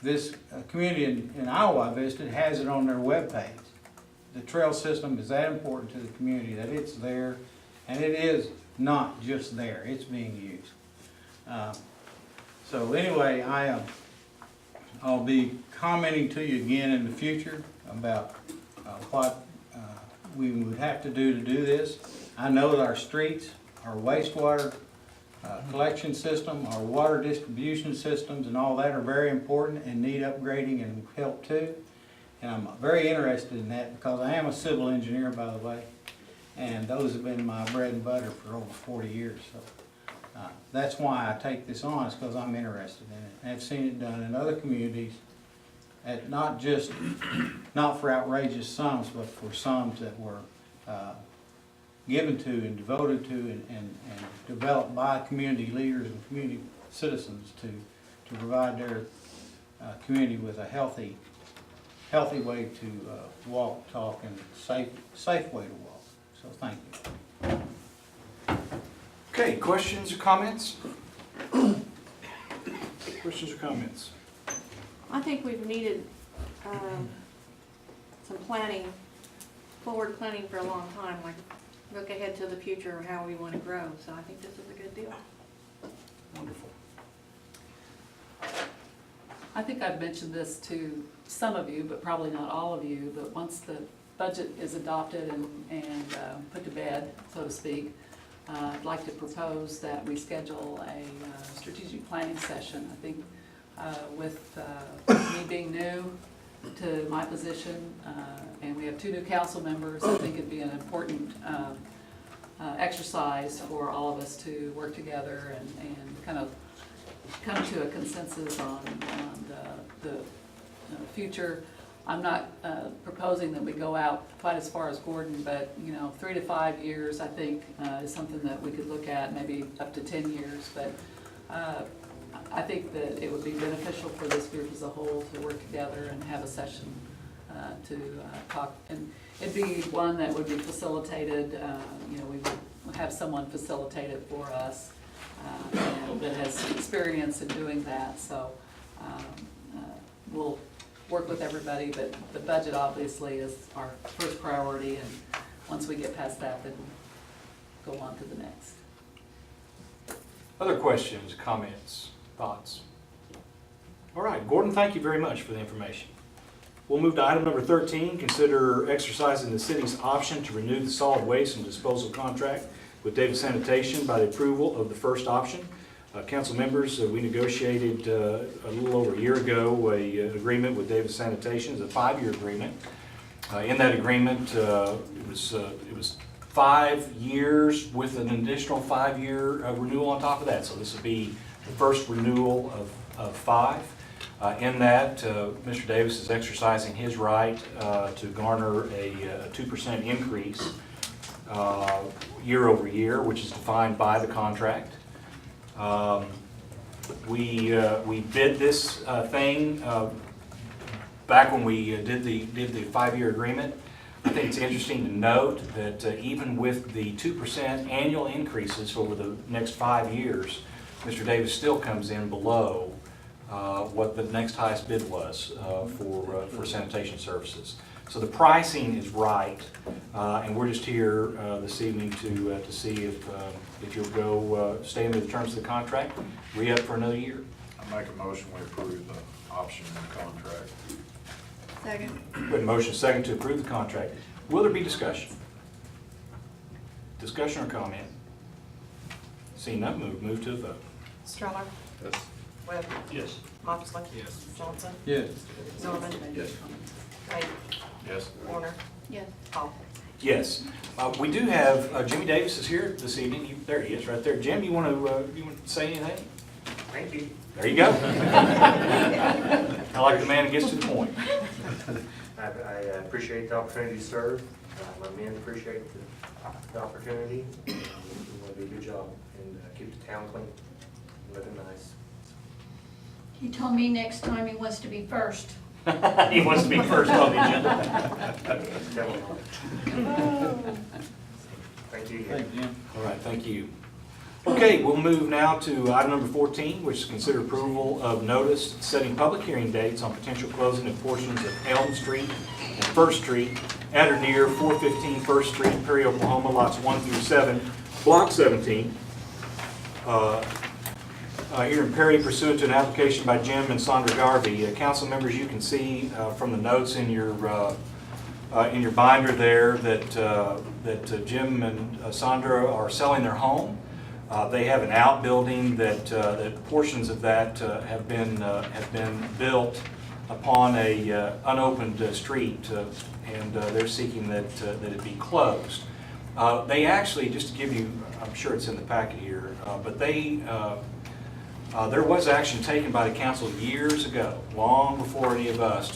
S11: This community in Iowa I visited has it on their webpage. The trail system is that important to the community that it's there, and it is not just there, it's being used. So anyway, I'll be commenting to you again in the future about what we would have to do this. I know that our streets, our wastewater collection system, our water distribution systems and all that are very important and need upgrading and help too. And I'm very interested in that because I am a civil engineer, by the way, and those have been my bread and butter for over 40 years. So that's why I take this on, is because I'm interested in it. And I've seen it done in other communities, at not for outrageous sums, but for sums that were given to and devoted to and developed by community leaders and community citizens to provide their community with a healthy way to walk, talk, and safe way to walk. So thank you.
S2: Okay, questions or comments? Questions or comments?
S3: I think we've needed some planning, forward planning for a long time, like look ahead to the future of how we want to grow. So I think this is a good deal.
S2: Wonderful.
S6: I think I've mentioned this to some of you, but probably not all of you, but once the budget is adopted and put to bed, so to speak, I'd like to propose that we schedule a strategic planning session. I think with me being new to my position, and we have 2 new council members, I think it'd be an important exercise for all of us to work together and kind of come to a consensus on the future. I'm not proposing that we go out quite as far as Gordon, but 3 to 5 years I think is something that we could look at, maybe up to 10 years. But I think that it would be beneficial for this group as a whole to work together and have a session to talk. And it'd be one that would be facilitated, we would have someone facilitate it for us and that has experience in doing that. So we'll work with everybody, but the budget obviously is our first priority, and once we get past that, then we'll go on to the next.
S2: Other questions, comments, thoughts? All right, Gordon, thank you very much for the information. We'll move to item number 13, consider exercising the city's option to renew the solid waste and disposal contract with Davis Sanitation by the approval of the first option. Council members, we negotiated a little over a year ago an agreement with Davis Sanitation. It's a 5-year agreement. In that agreement, it was 5 years with an additional 5-year renewal on top of that. So this would be the first renewal of 5. In that, Mr. Davis is exercising his right to garner a 2% increase year over year, which is defined by the contract. We bid this thing back when we did the 5-year agreement. I think it's interesting to note that even with the 2% annual increases over the next 5 years, Mr. Davis still comes in below what the next highest bid was for sanitation services. So the pricing is right, and we're just here this evening to see if you'll go stay into the terms of the contract, re-up for another year.
S7: I make a motion, we approve the option in the contract.
S3: Second.
S2: We have a motion second to approve the contract. Will there be discussion? Discussion or comment? Seeing none, move to a vote.
S9: Stroller,
S8: Yes.
S9: Webb,
S4: Yes.
S9: Moxley.
S7: Yes.
S9: Johnson,
S11: Yes.
S9: Norman,
S8: Yes.
S9: Wade,
S7: Yes.
S9: Warner,
S3: Yes.
S9: Hall.
S2: Yes. We do have, Jimmy Davis is here this evening. There he is, right there. Jim, you want to say anything?
S12: Thank you.
S2: There you go. I like the man who gets to the point.
S12: I appreciate the opportunity to serve. My men appreciate the opportunity. And we want to do a good job and keep the town clean, and looking nice.
S13: He told me next time he wants to be first.
S2: He wants to be first on the agenda.
S12: Tell them. Thank you.
S11: Thank you, Jim.
S2: All right, thank you. Okay, we'll move now to item number 14, which is consider approval of notice setting public hearing dates on potential closing of portions of Elm Street and First Street at or near 415 First Street, Perry, Oklahoma, lots 1 through 7, block 17. Here in Perry, pursuant to an application by Jim and Sandra Garvey. Council members, you can see from the notes in your binder there that Jim and Sandra are selling their home. They have an outbuilding that portions of that have been built upon a unopened street, and they're seeking that it be closed. They actually, just to give you, I'm sure it's in the packet here, but there was action taken by the council years ago, long before any of us,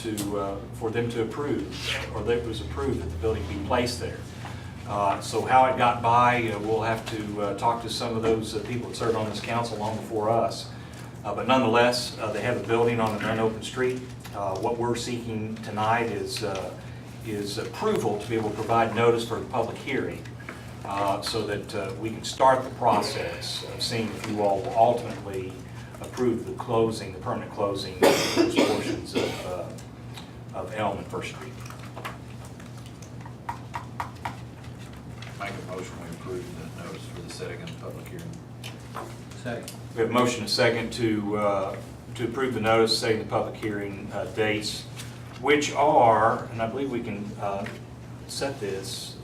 S2: for them to approve, or that it was approved that the building be placed there. So how it got by, we'll have to talk to some of those people that served on this council long before us. But nonetheless, they have a building on an unopened street. What we're seeking tonight is approval to be able to provide notice for a public hearing, so that we can start the process of seeing if you all will ultimately approve the permanent closing of those portions of Elm and First Street.
S7: Make a motion, we approve the notice for the setting of the public hearing.
S11: Second.
S2: We have a motion and a second to approve the notice setting the public hearing dates, which are, and I believe we can set this.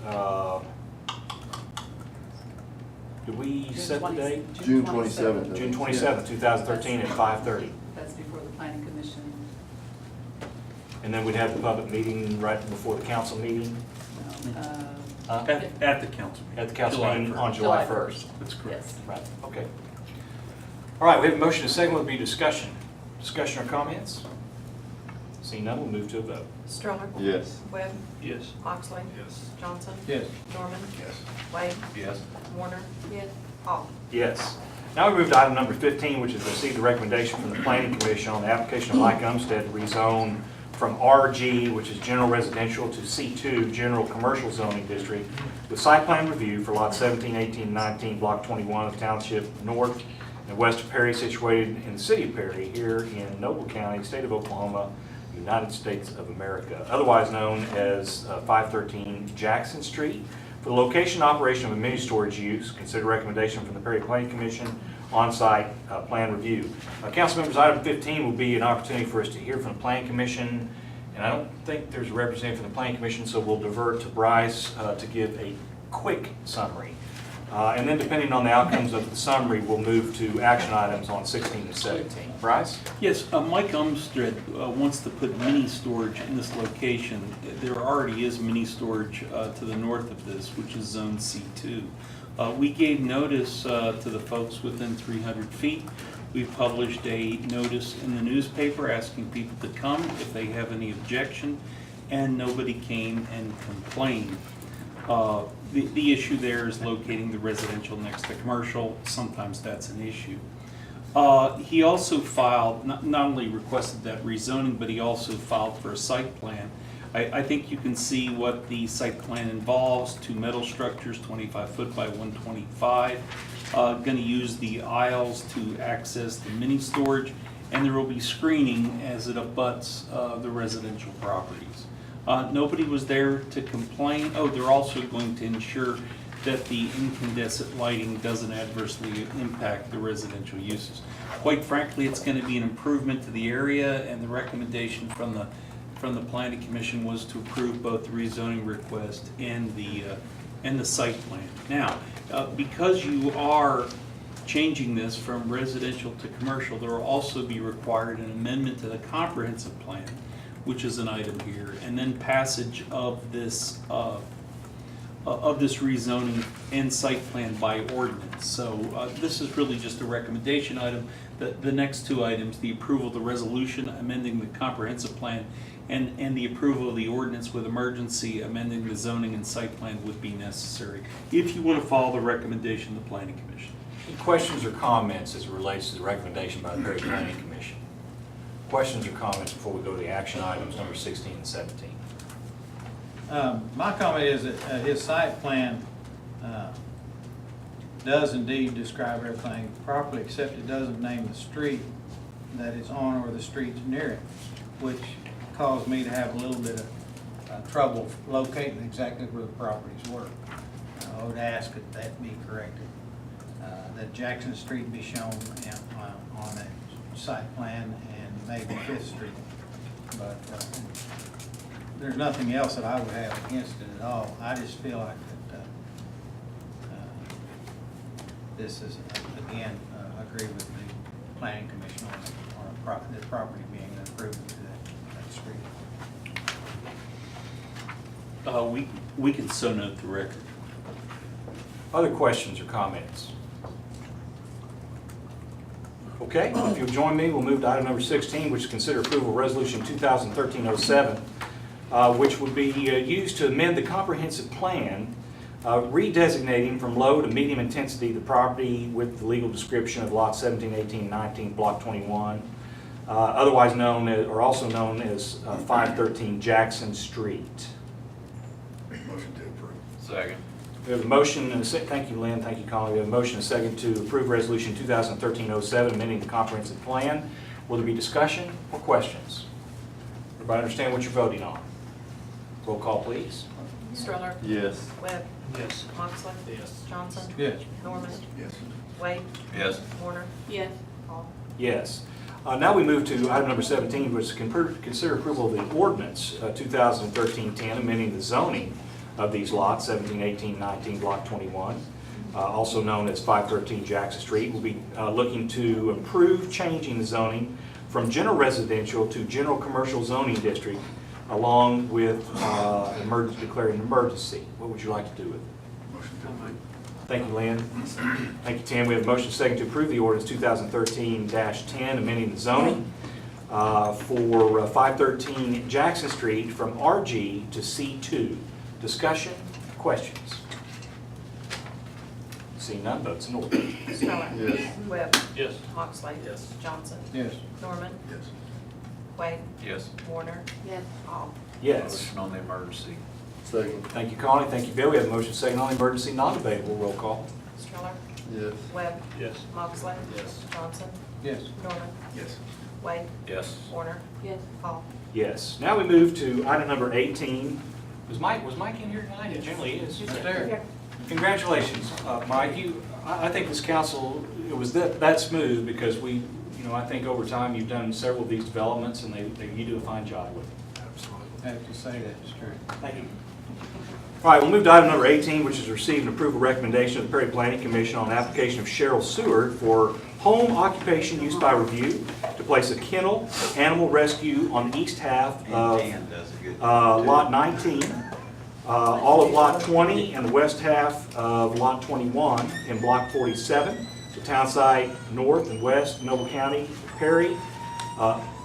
S2: Did we set the date?
S8: June 27th.
S2: June 27th, 2013 at 5:30.
S6: That's before the planning commission.
S2: And then we'd have the public meeting right before the council meeting?
S6: Uh,
S4: At the council.
S2: At the council
S4: July
S2: meeting
S4: 1st.
S2: on July 1st.
S4: That's correct.
S6: Yes.
S2: Right, okay. All right, we have a motion and a second. Will be discussion. Discussion or comments? Seeing none, we'll move to a vote.
S9: Stroller,
S8: Yes.
S9: Webb,
S4: Yes.
S9: Moxley.
S7: Yes.
S9: Johnson,
S11: Yes.
S9: Norman,
S7: Yes.
S9: Wade,
S7: Yes.
S9: Warner,
S3: Yes.
S9: Hall.
S2: Yes. Now we move to item number 15, which is receive the recommendation from the Planning Commission on the application of Mike Umstead to rezone from RG, which is general residential, to C2, general commercial zoning district, with site plan review for lots 17, 18, 19, block 21 of Township North and west of Perry, situated in the city of Perry, here in Noble County, state of Oklahoma, United States of America, otherwise known as 513 Jackson Street. For the location and operation of a mini storage use, consider recommendation from the Perry Planning Commission on-site plan review. Council members, item 15 will be an opportunity for us to hear from the Planning Commission, and I don't think there's a representative from the Planning Commission, so we'll divert to Bryce to give a quick summary. And then depending on the outcomes of the summary, we'll move to action items on 16 and 17. Bryce?
S14: Yes, Mike Umstead wants to put mini storage in this location. There already is mini storage to the north of this, which is zone C2. We gave notice to the folks within 300 feet. We published a notice in the newspaper asking people to come if they have any objection, and nobody came and complained. The issue there is locating the residential next to commercial. Sometimes that's an issue. He also filed, not only requested that rezoning, but he also filed for a site plan. I think you can see what the site plan involves: 2 metal structures, 25 foot by 125. Going to use the aisles to access the mini storage, and there will be screening as it abuts the residential properties. Nobody was there to complain. Oh, they're also going to ensure that the incandescent lighting doesn't adversely impact the residential uses. Quite frankly, it's going to be an improvement to the area, and the recommendation from the Planning Commission was to approve both the rezoning request and the site plan. Now, because you are changing this from residential to commercial, there will also be required an amendment to the comprehensive plan, which is an item here, and then passage of this rezoning and site plan by ordinance. So this is really just a recommendation item. The next two items, the approval of the resolution amending the comprehensive plan and the approval of the ordinance with emergency amending the zoning and site plan would be necessary if you want to follow the recommendation of the Planning Commission.
S2: Any questions or comments as it relates to the recommendation by the Perry Planning Commission? Questions or comments before we go to the action items number 16 and 17?
S11: My comment is that his site plan does indeed describe everything properly, except it doesn't name the street that it's on or the streets near it, which caused me to have a little bit of trouble locating exactly where the properties were. I would ask that that be corrected, that Jackson Street be shown on a site plan and maybe Fifth Street. But there's nothing else that I would have against it at all. I just feel like that this is, again, agree with the Planning Commission on the property being approved to that street.
S14: We can so note the record.
S2: Other questions or comments? Okay, if you'll join me, we'll move to item number 16, which is consider approval of resolution 2013-07, which would be used to amend the comprehensive plan, redesignating from low to medium intensity the property with the legal description of lot 17, 18, 19, block 21, otherwise known as, or also known as 513 Jackson Street.
S8: Motion to approve.
S7: Second.
S2: We have a motion and a second. Thank you, Lynn. Thank you, Colin. We have a motion and a second to approve resolution 2013-07, amending the comprehensive plan. Will there be discussion or questions? Everybody understand what you're voting on? Roll call, please.
S9: Stroller?
S1: Yes.
S9: Webb?
S7: Yes.
S9: Moxley?
S7: Yes.
S9: Johnson?
S11: Yes.
S9: Norman?
S8: Yes.
S9: Wade?
S7: Yes.
S9: Warner?
S3: Yes.
S9: Hall?
S2: Yes. Now we move to item number 17, which is consider approval of the ordinance 2013-10, amending the zoning of these lots, 17, 18, 19, block 21, also known as 513 Jackson Street. We'll be looking to improve changing the zoning from general residential to general commercial zoning district, along with declaring an emergency. What would you like to do with it?
S8: Motion to approve.
S2: Thank you, Lynn. Thank you, Tim. We have a motion second to approve the ordinance 2013-10, amending the zoning for 513 Jackson Street from RG to C2. Discussion, questions? Seeing none, votes in order.
S9: Stroller?
S1: Yes.
S9: Webb?
S7: Yes.
S9: Moxley?
S7: Yes.
S9: Johnson?
S11: Yes.
S9: Norman?
S8: Yes.
S9: Wade?
S7: Yes.
S9: Warner?
S3: Yes.
S9: Hall?
S2: Yes.
S7: Motion on the emergency.
S1: Second.
S2: Thank you, Connie. Thank you, Bill. We have a motion second on emergency non-debatable. Roll call.
S9: Stroller?
S1: Yes.
S9: Webb?
S7: Yes.
S9: Moxley?
S7: Yes.
S9: Johnson?
S11: Yes.
S9: Norman?
S8: Yes.
S9: Wade?
S7: Yes.
S9: Warner?
S3: Yes.
S9: Hall?
S2: Yes. Now we move to item number 18. Was Mike in here tonight? It generally is.
S11: Right there.
S9: Here.
S2: Congratulations, Mike. I think this council, it was that smooth because I think over time you've done several of these developments and you do a fine job with it.
S8: Absolutely.
S11: I have to say that's true.
S2: Thank you. All right, we'll move to item number 18, which is receive and approve a recommendation of the Perry Planning Commission on the application of Cheryl Seward for home occupation use by review to place a kennel animal rescue on the east half of lot 19, all of lot 20, and the west half of lot 21 in block 47, the town site north and west, Noble County, Perry,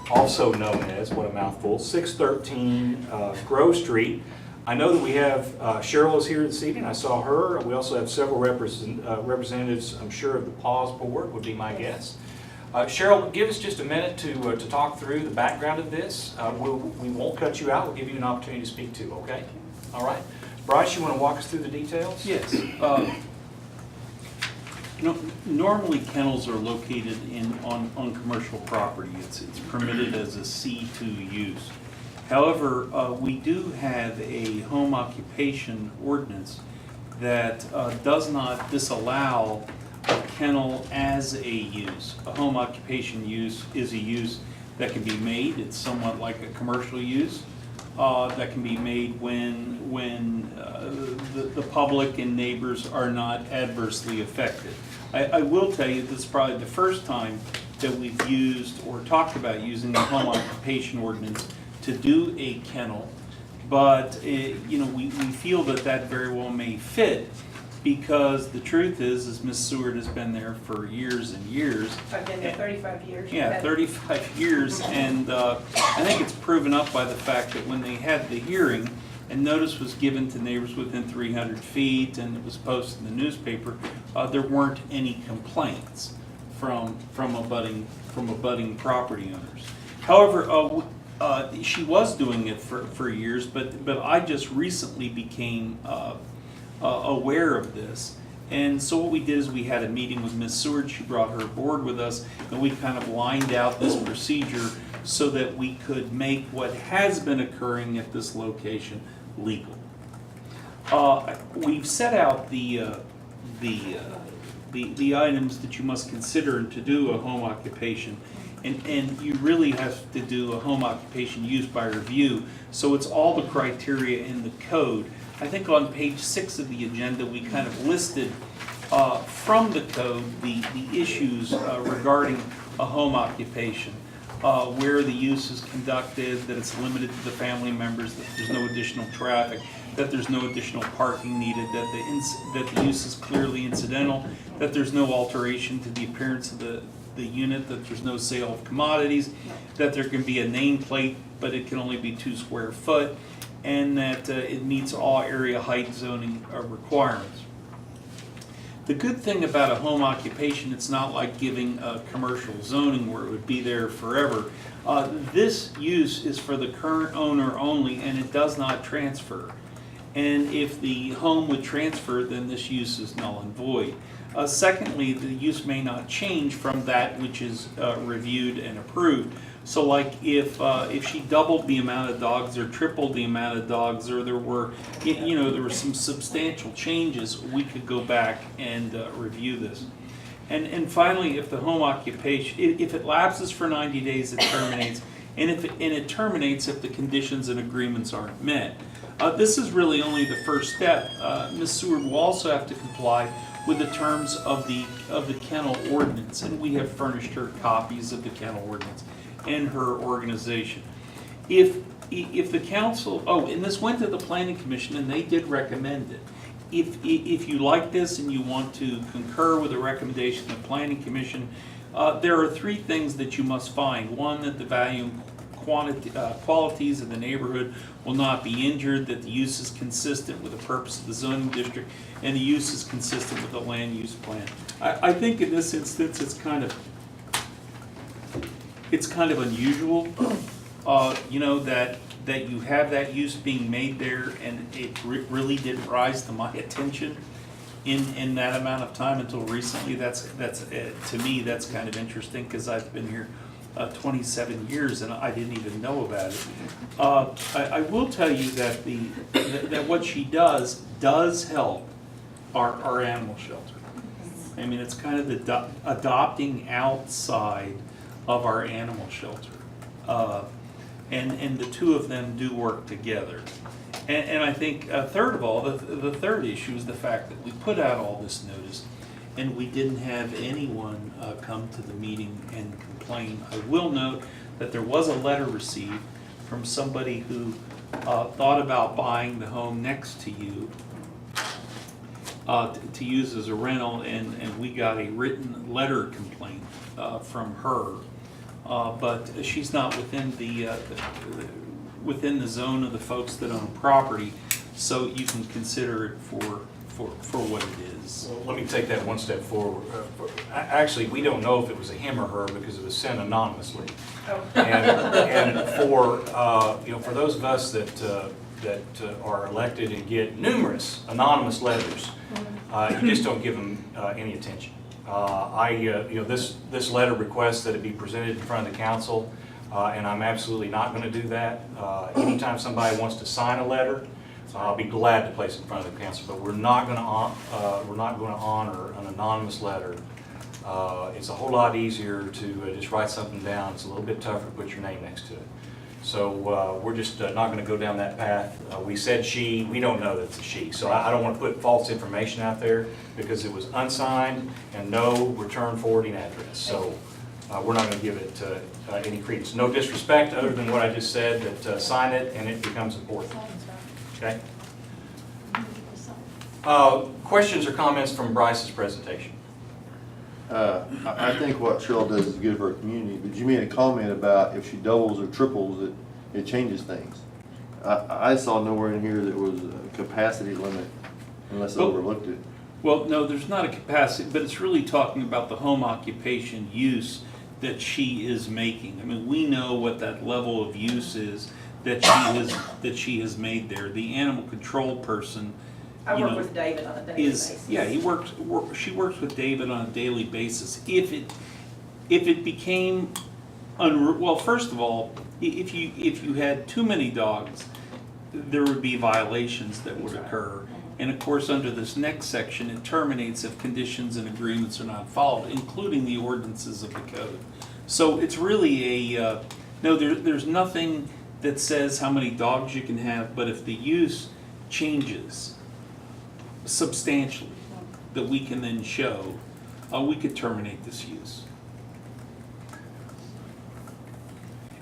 S2: also known as, what a mouthful, 613 Grove Street. I know that we have, Cheryl is here this evening. I saw her. We also have several representatives, I'm sure, of the PAWS board would be my guess. Cheryl, give us just a minute to talk through the background of this. We won't cut you out. We'll give you an opportunity to speak too, okay? All right. Bryce, you want to walk us through the details?
S14: Yes. Normally kennels are located on commercial property. It's permitted as a C2 use. However, we do have a home occupation ordinance that does not disallow a kennel as a use. A home occupation use is a use that can be made. It's somewhat like a commercial use that can be made when the public and neighbors are not adversely affected. I will tell you, this is probably the first time that we've used or talked about using the home occupation ordinance to do a kennel, but we feel that very well may fit, because the truth is Miss Seward has been there for years and years.
S9: I've been there 35 years.
S14: Yeah, 35 years, and I think it's proven up by the fact that when they had the hearing, and notice was given to neighbors within 300 feet, and it was posted in the newspaper, there weren't any complaints from abutting property owners. However, she was doing it for years, but I just recently became aware of this. And so what we did is we had a meeting with Ms. Seward. She brought her aboard with us, and we kind of lined out this procedure so that we could make what has been occurring at this location legal. We've set out the items that you must consider to do a home occupation. And you really have to do a home occupation use by review. So it's all the criteria in the code. I think on page 6 of the agenda, we kind of listed from the code the issues regarding a home occupation. Where the use is conducted, that it's limited to the family members, that there's no additional traffic, that there's no additional parking needed, that the use is clearly incidental, that there's no alteration to the appearance of the unit, that there's no sale of commodities, that there can be a nameplate, but it can only be 2 square foot, and that it meets all area height zoning requirements. The good thing about a home occupation, it's not like giving a commercial zoning where it would be there forever. This use is for the current owner only, and it does not transfer. And if the home would transfer, then this use is null and void. Secondly, the use may not change from that which is reviewed and approved. So like if she doubled the amount of dogs or tripled the amount of dogs, or there were some substantial changes, we could go back and review this. And finally, if the home occupation, if it lapses for 90 days, it terminates. And it terminates if the conditions and agreements aren't met. This is really only the first step. Ms. Seward will also have to comply with the terms of the kennel ordinance, and we have furnished her copies of the kennel ordinance and her organization. If the council, and this went to the planning commission, and they did recommend it. If you like this and you want to concur with the recommendation of the planning commission, there are 3 things that you must find. One, that the value and qualities of the neighborhood will not be injured, that the use is consistent with the purpose of the zoning district, and the use is consistent with the land use plan. I think in this instance it's kind of unusual, that you have that use being made there, and it really didn't rise to my attention in that amount of time until recently. That's to me, that's kind of interesting, because I've been here 27 years and I didn't even know about it. I will tell you that that what she does help our animal shelter. I mean, it's kind of the adopting outside of our animal shelter. And the 2 of them do work together. And I think, third of all, the third issue is the fact that we put out all this notice and we didn't have anyone come to the meeting and complain. I will note that there was a letter received from somebody who thought about buying the home next to you to use as a rental, and we got a written letter complaint from her. But she's not within the zone of the folks that own property, so you can consider it for what it is.
S2: Well, let me take that one step forward. Actually, we don't know if it was a him or her because it was sent anonymously. And for those of us that are elected and get numerous anonymous letters, you just don't give them any attention. This letter requests that it be presented in front of the council, and I'm absolutely not going to do that. Anytime somebody wants to sign a letter, I'll be glad to place it in front of the council, but we're not going to honor an anonymous letter. It's a whole lot easier to just write something down. It's a little bit tougher to put your name next to it. So we're just not going to go down that path. We said she, we don't know that it's a she. So I don't want to put false information out there because it was unsigned and no return forwarding address. So we're not going to give it any credence. No disrespect other than what I just said, that sign it and it becomes important. Okay? Questions or comments from Bryce's presentation?
S1: I think what Cheryl does is good for her community, but you made a comment about if she doubles or triples, it changes things. I saw nowhere in here there was a capacity limit unless I overlooked it.
S14: Well, no, there's not a capacity, but it's really talking about the home occupation use that she is making. I mean, we know what that level of use is that she has made there. The animal control person,
S9: I work with David on a daily basis.
S14: Yeah, she works with David on a daily basis. If it became well, first of all, if you had too many dogs, there would be violations that would occur. And of course, under this next section, it terminates if conditions and agreements are not followed, including the ordinances of the code. So it's really no, there's nothing that says how many dogs you can have, but if the use changes substantially that we can then show, we could terminate this use.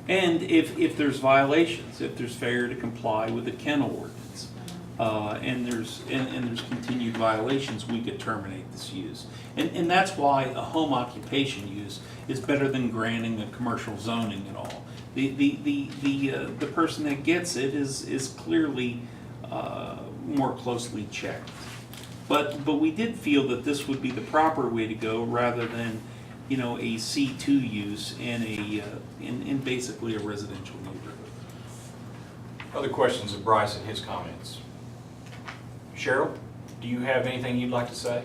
S14: And if there's violations, if there's failure to comply with the kennel ordinance, and there's continued violations, we could terminate this use. And that's why a home occupation use is better than granting a commercial zoning at all. The person that gets it is clearly more closely checked. But we did feel that this would be the proper way to go rather than, a C2 use in basically a residential neighborhood.
S2: Other questions of Bryce and his comments? Cheryl, do you have anything you'd like to say?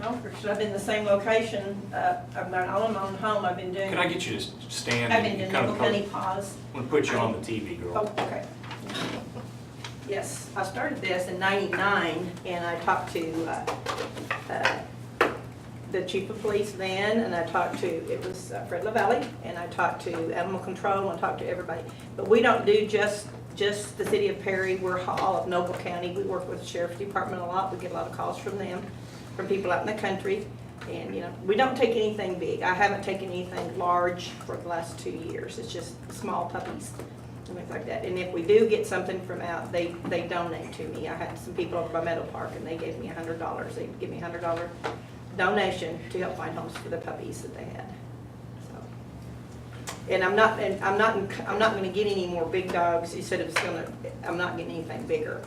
S9: No, because I've been in the same location, I've been all in my own home, I've been doing.
S2: Can I get you to stand?
S9: I've been
S2: and
S9: doing
S2: kind
S9: Nickel
S2: of
S9: Penny Paws.
S2: I'm going to put you on the TV, girl.
S9: Oh, okay. Yes, I started this in '99, and I talked to the chief of police then, and I talked to, it was Fred LaValle, and I talked to animal control, and I talked to everybody. But we don't do just the city of Perry, we're all of Noble County. We work with the sheriff's department a lot, we get a lot of calls from them, from people out in the country. And, we don't take anything big. I haven't taken anything large for the last 2 years. It's just small puppies and things like that. And if we do get something from out, they donate to me. I had some people over by Meadow Park, and they gave me $100. They give me a $100 donation to help find homes for the puppies that they had. So, and I'm not going to get any more big dogs. You said I'm not getting anything bigger.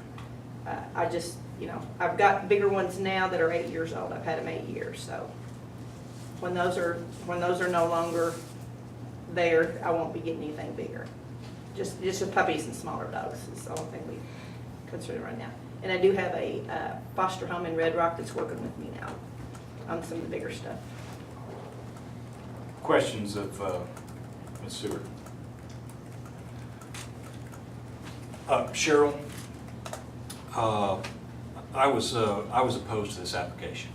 S9: I just, I've got bigger ones now that are 8 years old. I've had them 8 years. So when those are no longer there, I won't be getting anything bigger. Just the puppies and smaller dogs is the only thing we consider right now. And I do have a foster home in Red Rock that's working with me now on some of the bigger stuff.
S2: Questions of Ms. Seward? Cheryl, I was opposed to this application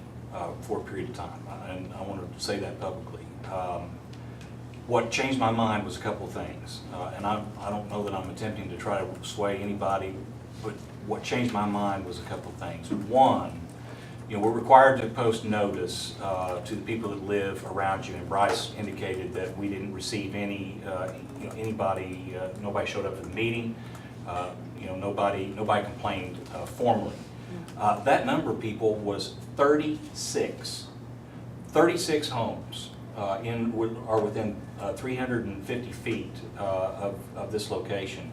S2: for a period of time, and I want to say that publicly. What changed my mind was a couple of things, and I don't know that I'm attempting to try to sway anybody, but what changed my mind was a couple of things. One, we're required to post notice to the people that live around you, and Bryce indicated that we didn't receive any, anybody, nobody showed up for the meeting, nobody complained formally. That number of people was 36. 36 homes are within 350 feet of this location.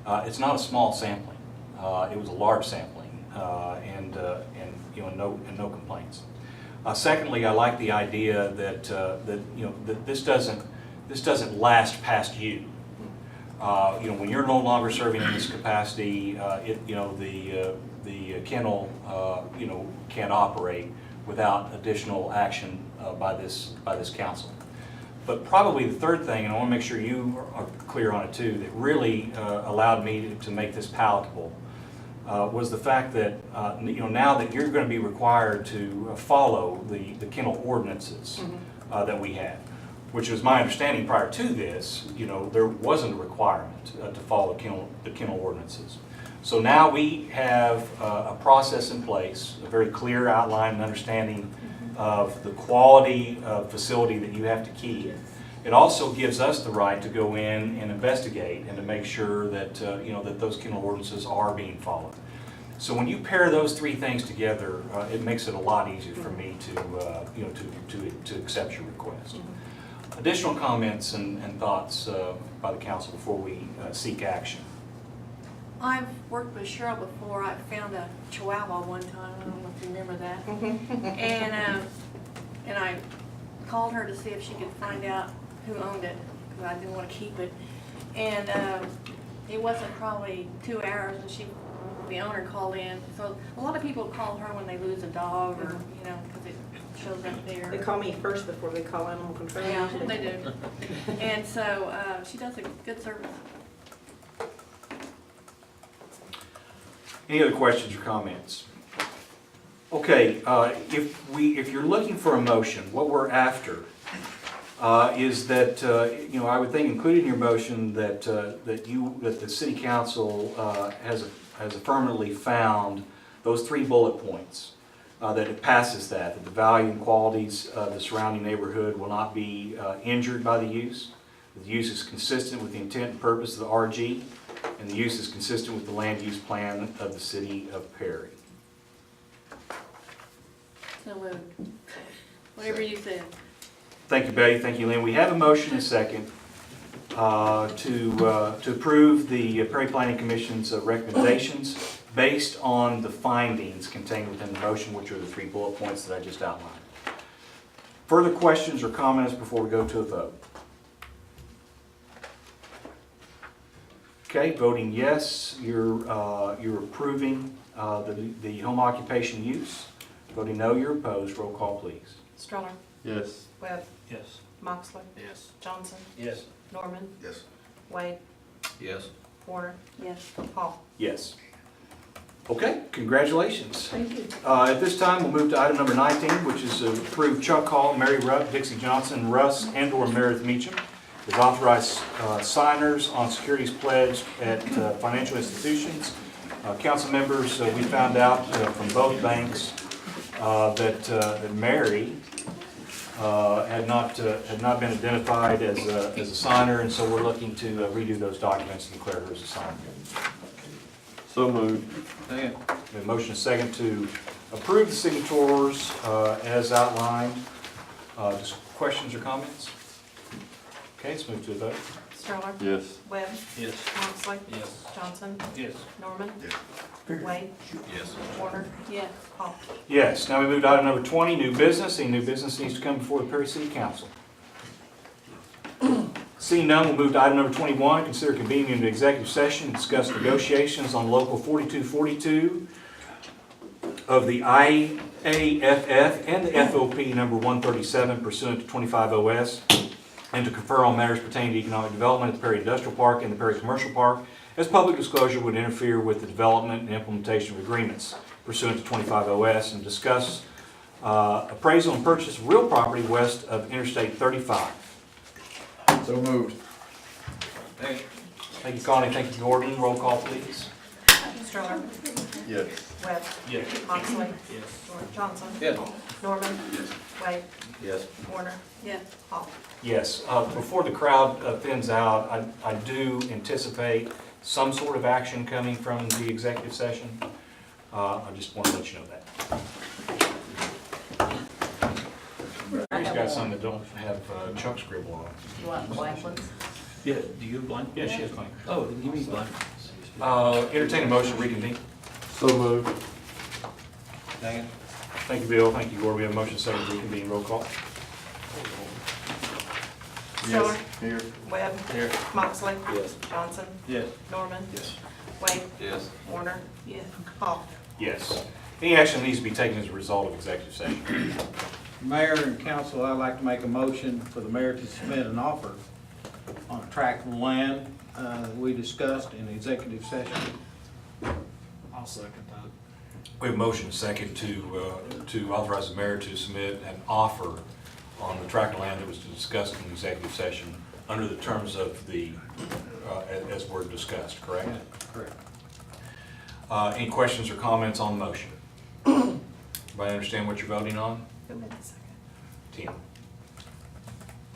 S2: It's not a small sampling. It was a large sampling, and no complaints. Secondly, I like the idea that that this doesn't last past you. When you're no longer serving in this capacity, the kennel can't operate without additional action by this council. But probably the third thing, and I want to make sure you are clear on it too, that really allowed me to make this palatable was the fact that now that you're going to be required to follow the kennel ordinances that we have, which was my understanding prior to this, there wasn't a requirement to follow the kennel ordinances. So now we have a process in place, a very clear outline and understanding of the quality of facility that you have to keep. It also gives us the right to go in and investigate and to make sure that that those kennel ordinances are being followed. So when you pair those three things together, it makes it a lot easier for me to accept your request. Additional comments and thoughts by the council before we seek action.
S3: I've worked with Cheryl before. I found a Chihuahua one time. I don't know if you remember that. And I called her to see if she could find out who owned it, because I didn't want to keep it. And it wasn't probably 2 hours, and the owner called in. So a lot of people call her when they lose a dog, or because it shows up there.
S9: They call me first before they call animal control.
S3: Yeah, they do. And so she does a good service.
S2: Any other questions or comments? Okay, if you're looking for a motion, what we're after is that I would think included in your motion that the city council has affirmatively found those 3 bullet points, that it passes that the value and qualities of the surrounding neighborhood will not be injured by the use. The use is consistent with the intent and purpose of the RG, and the use is consistent with the land use plan of the city of Perry.
S3: So moved. Whatever you said.
S2: Thank you, Betty. Thank you, Lynn. We have a motion and a second to approve the Perry Planning Commission's recommendations based on the findings contained within the motion, which are the 3 bullet points that I just outlined. Further questions or comments before we go to a vote? Okay, voting yes, you're approving the home occupation use. Voting no, you're opposed. Roll call, please.
S10: Stroller,
S1: Yes.
S10: Webb,
S7: Yes.
S10: Moxley,
S7: Yes.
S10: Johnson,
S11: Yes.
S10: Norman,
S8: Yes.
S10: Wade,
S7: Yes.
S10: Warner,
S3: Yes.
S10: Hall.
S2: Yes. Okay, congratulations.
S9: Thank you.
S2: At this time, we'll move to item number 19, which is approve Chuck Hall, Mary Rupp, Dixie Johnson, Russ, and/or Meredith Meacham as authorized signers on securities pledged at financial institutions. Council members, we found out from both banks that Mary had not been identified as a signer, and so we're looking to redo those documents and declare her as a signer.
S1: So moved.
S2: We have a motion and a second to approve the signatures as outlined. Just questions or comments? Okay, let's move to a vote.
S10: Stroller,
S1: Yes.
S10: Webb,
S7: Yes.
S10: Moxley,
S7: Yes.
S10: Johnson,
S7: Yes.
S10: Norman,
S8: Yes.
S10: Wade,
S7: Yes.
S10: Warner,
S3: Yes.
S10: Hall.
S2: Yes, now we move to item number 20, new business. Any new business needs to come before the Perry City Council. Seeing none, we'll move to item number 21, consider convening an executive session to discuss negotiations on Local 4242 of the IAFF and the FOP number 137 pursuant to 25 OS, and to confer on matters pertaining to economic development at the Perry Industrial Park and the Perry Commercial Park, as public disclosure would interfere with the development and implementation of agreements pursuant to 25 OS, and discuss appraisal and purchase of real property west of Interstate 35.
S8: So moved.
S2: Thank you, Connie. Thank you, Gordon. Roll call, please.
S10: Stroller,
S8: Yes.
S10: Webb,
S7: Yes.
S10: Moxley,
S7: Yes.
S10: Johnson,
S7: Yes.
S10: Norman, Wade,
S8: Yes.
S10: Warner,
S3: Yes.
S10: Hall.
S2: Yes, before the crowd thins out, I do anticipate some sort of action coming from the executive session. I just want to let you know that. He's got some that don't have Chuck scribble on it.
S10: You want blank ones?
S14: Yeah, do you have blank?
S2: Yeah, she has mine.
S14: Oh, then give me blank.
S2: Entertain a motion to reconvene.
S1: So moved.
S2: Thank you, Bill. Thank you, Gord. We have a motion second to reconvene. Roll call.
S10: Stroller,
S1: Here.
S10: Webb,
S7: Here.
S10: Moxley,
S7: Yes.
S10: Johnson,
S7: Yes.
S10: Norman,
S7: Yes.
S10: Wade,
S7: Yes.
S10: Warner,
S3: Yes.
S10: Hall.
S2: Yes. Any action needs to be taken as a result of executive session.
S11: Mayor and council, I'd like to make a motion for the mayor to submit an offer on a tract of land that we discussed in the executive session.
S7: I'll second that.
S2: We have a motion second to authorize the mayor to submit an offer on the tract of land that was discussed in the executive session under the terms of the, as were discussed, correct?
S11: Correct.
S2: Any questions or comments on the motion? Everybody understand what you're voting on?
S10: Who made the second?
S2: Tim.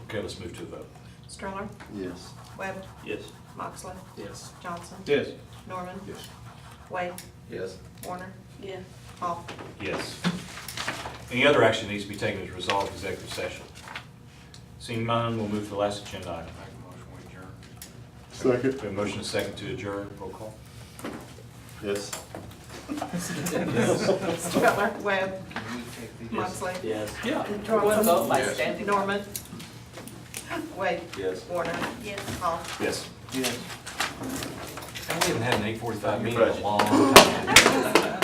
S2: Okay, let's move to the vote.
S10: Stroller,
S1: Yes.
S10: Webb,
S14: Yes.
S10: Moxley,
S7: Yes.
S10: Johnson,
S11: Yes.
S10: Norman,
S2: Yes.
S10: Wade,
S8: Yes.
S10: Warner,
S3: Yes.
S10: Hall.
S2: Yes. Any other action needs to be taken as a result of executive session? Seeing none, we'll move to the last agenda item.
S1: Second.
S2: We have a motion second to adjourn. Roll call.
S1: Yes.
S10: Stroller, Webb, Moxley,
S7: Yes.
S14: Yeah.
S10: Johnson,
S6: vote by
S8: Yes.
S6: standing.
S10: Norman, Wade,
S1: Yes.
S10: Warner,
S3: Yes.
S10: Hall.
S2: Yes.
S11: Yes.
S2: And we haven't had an 8:45 meeting in a long time.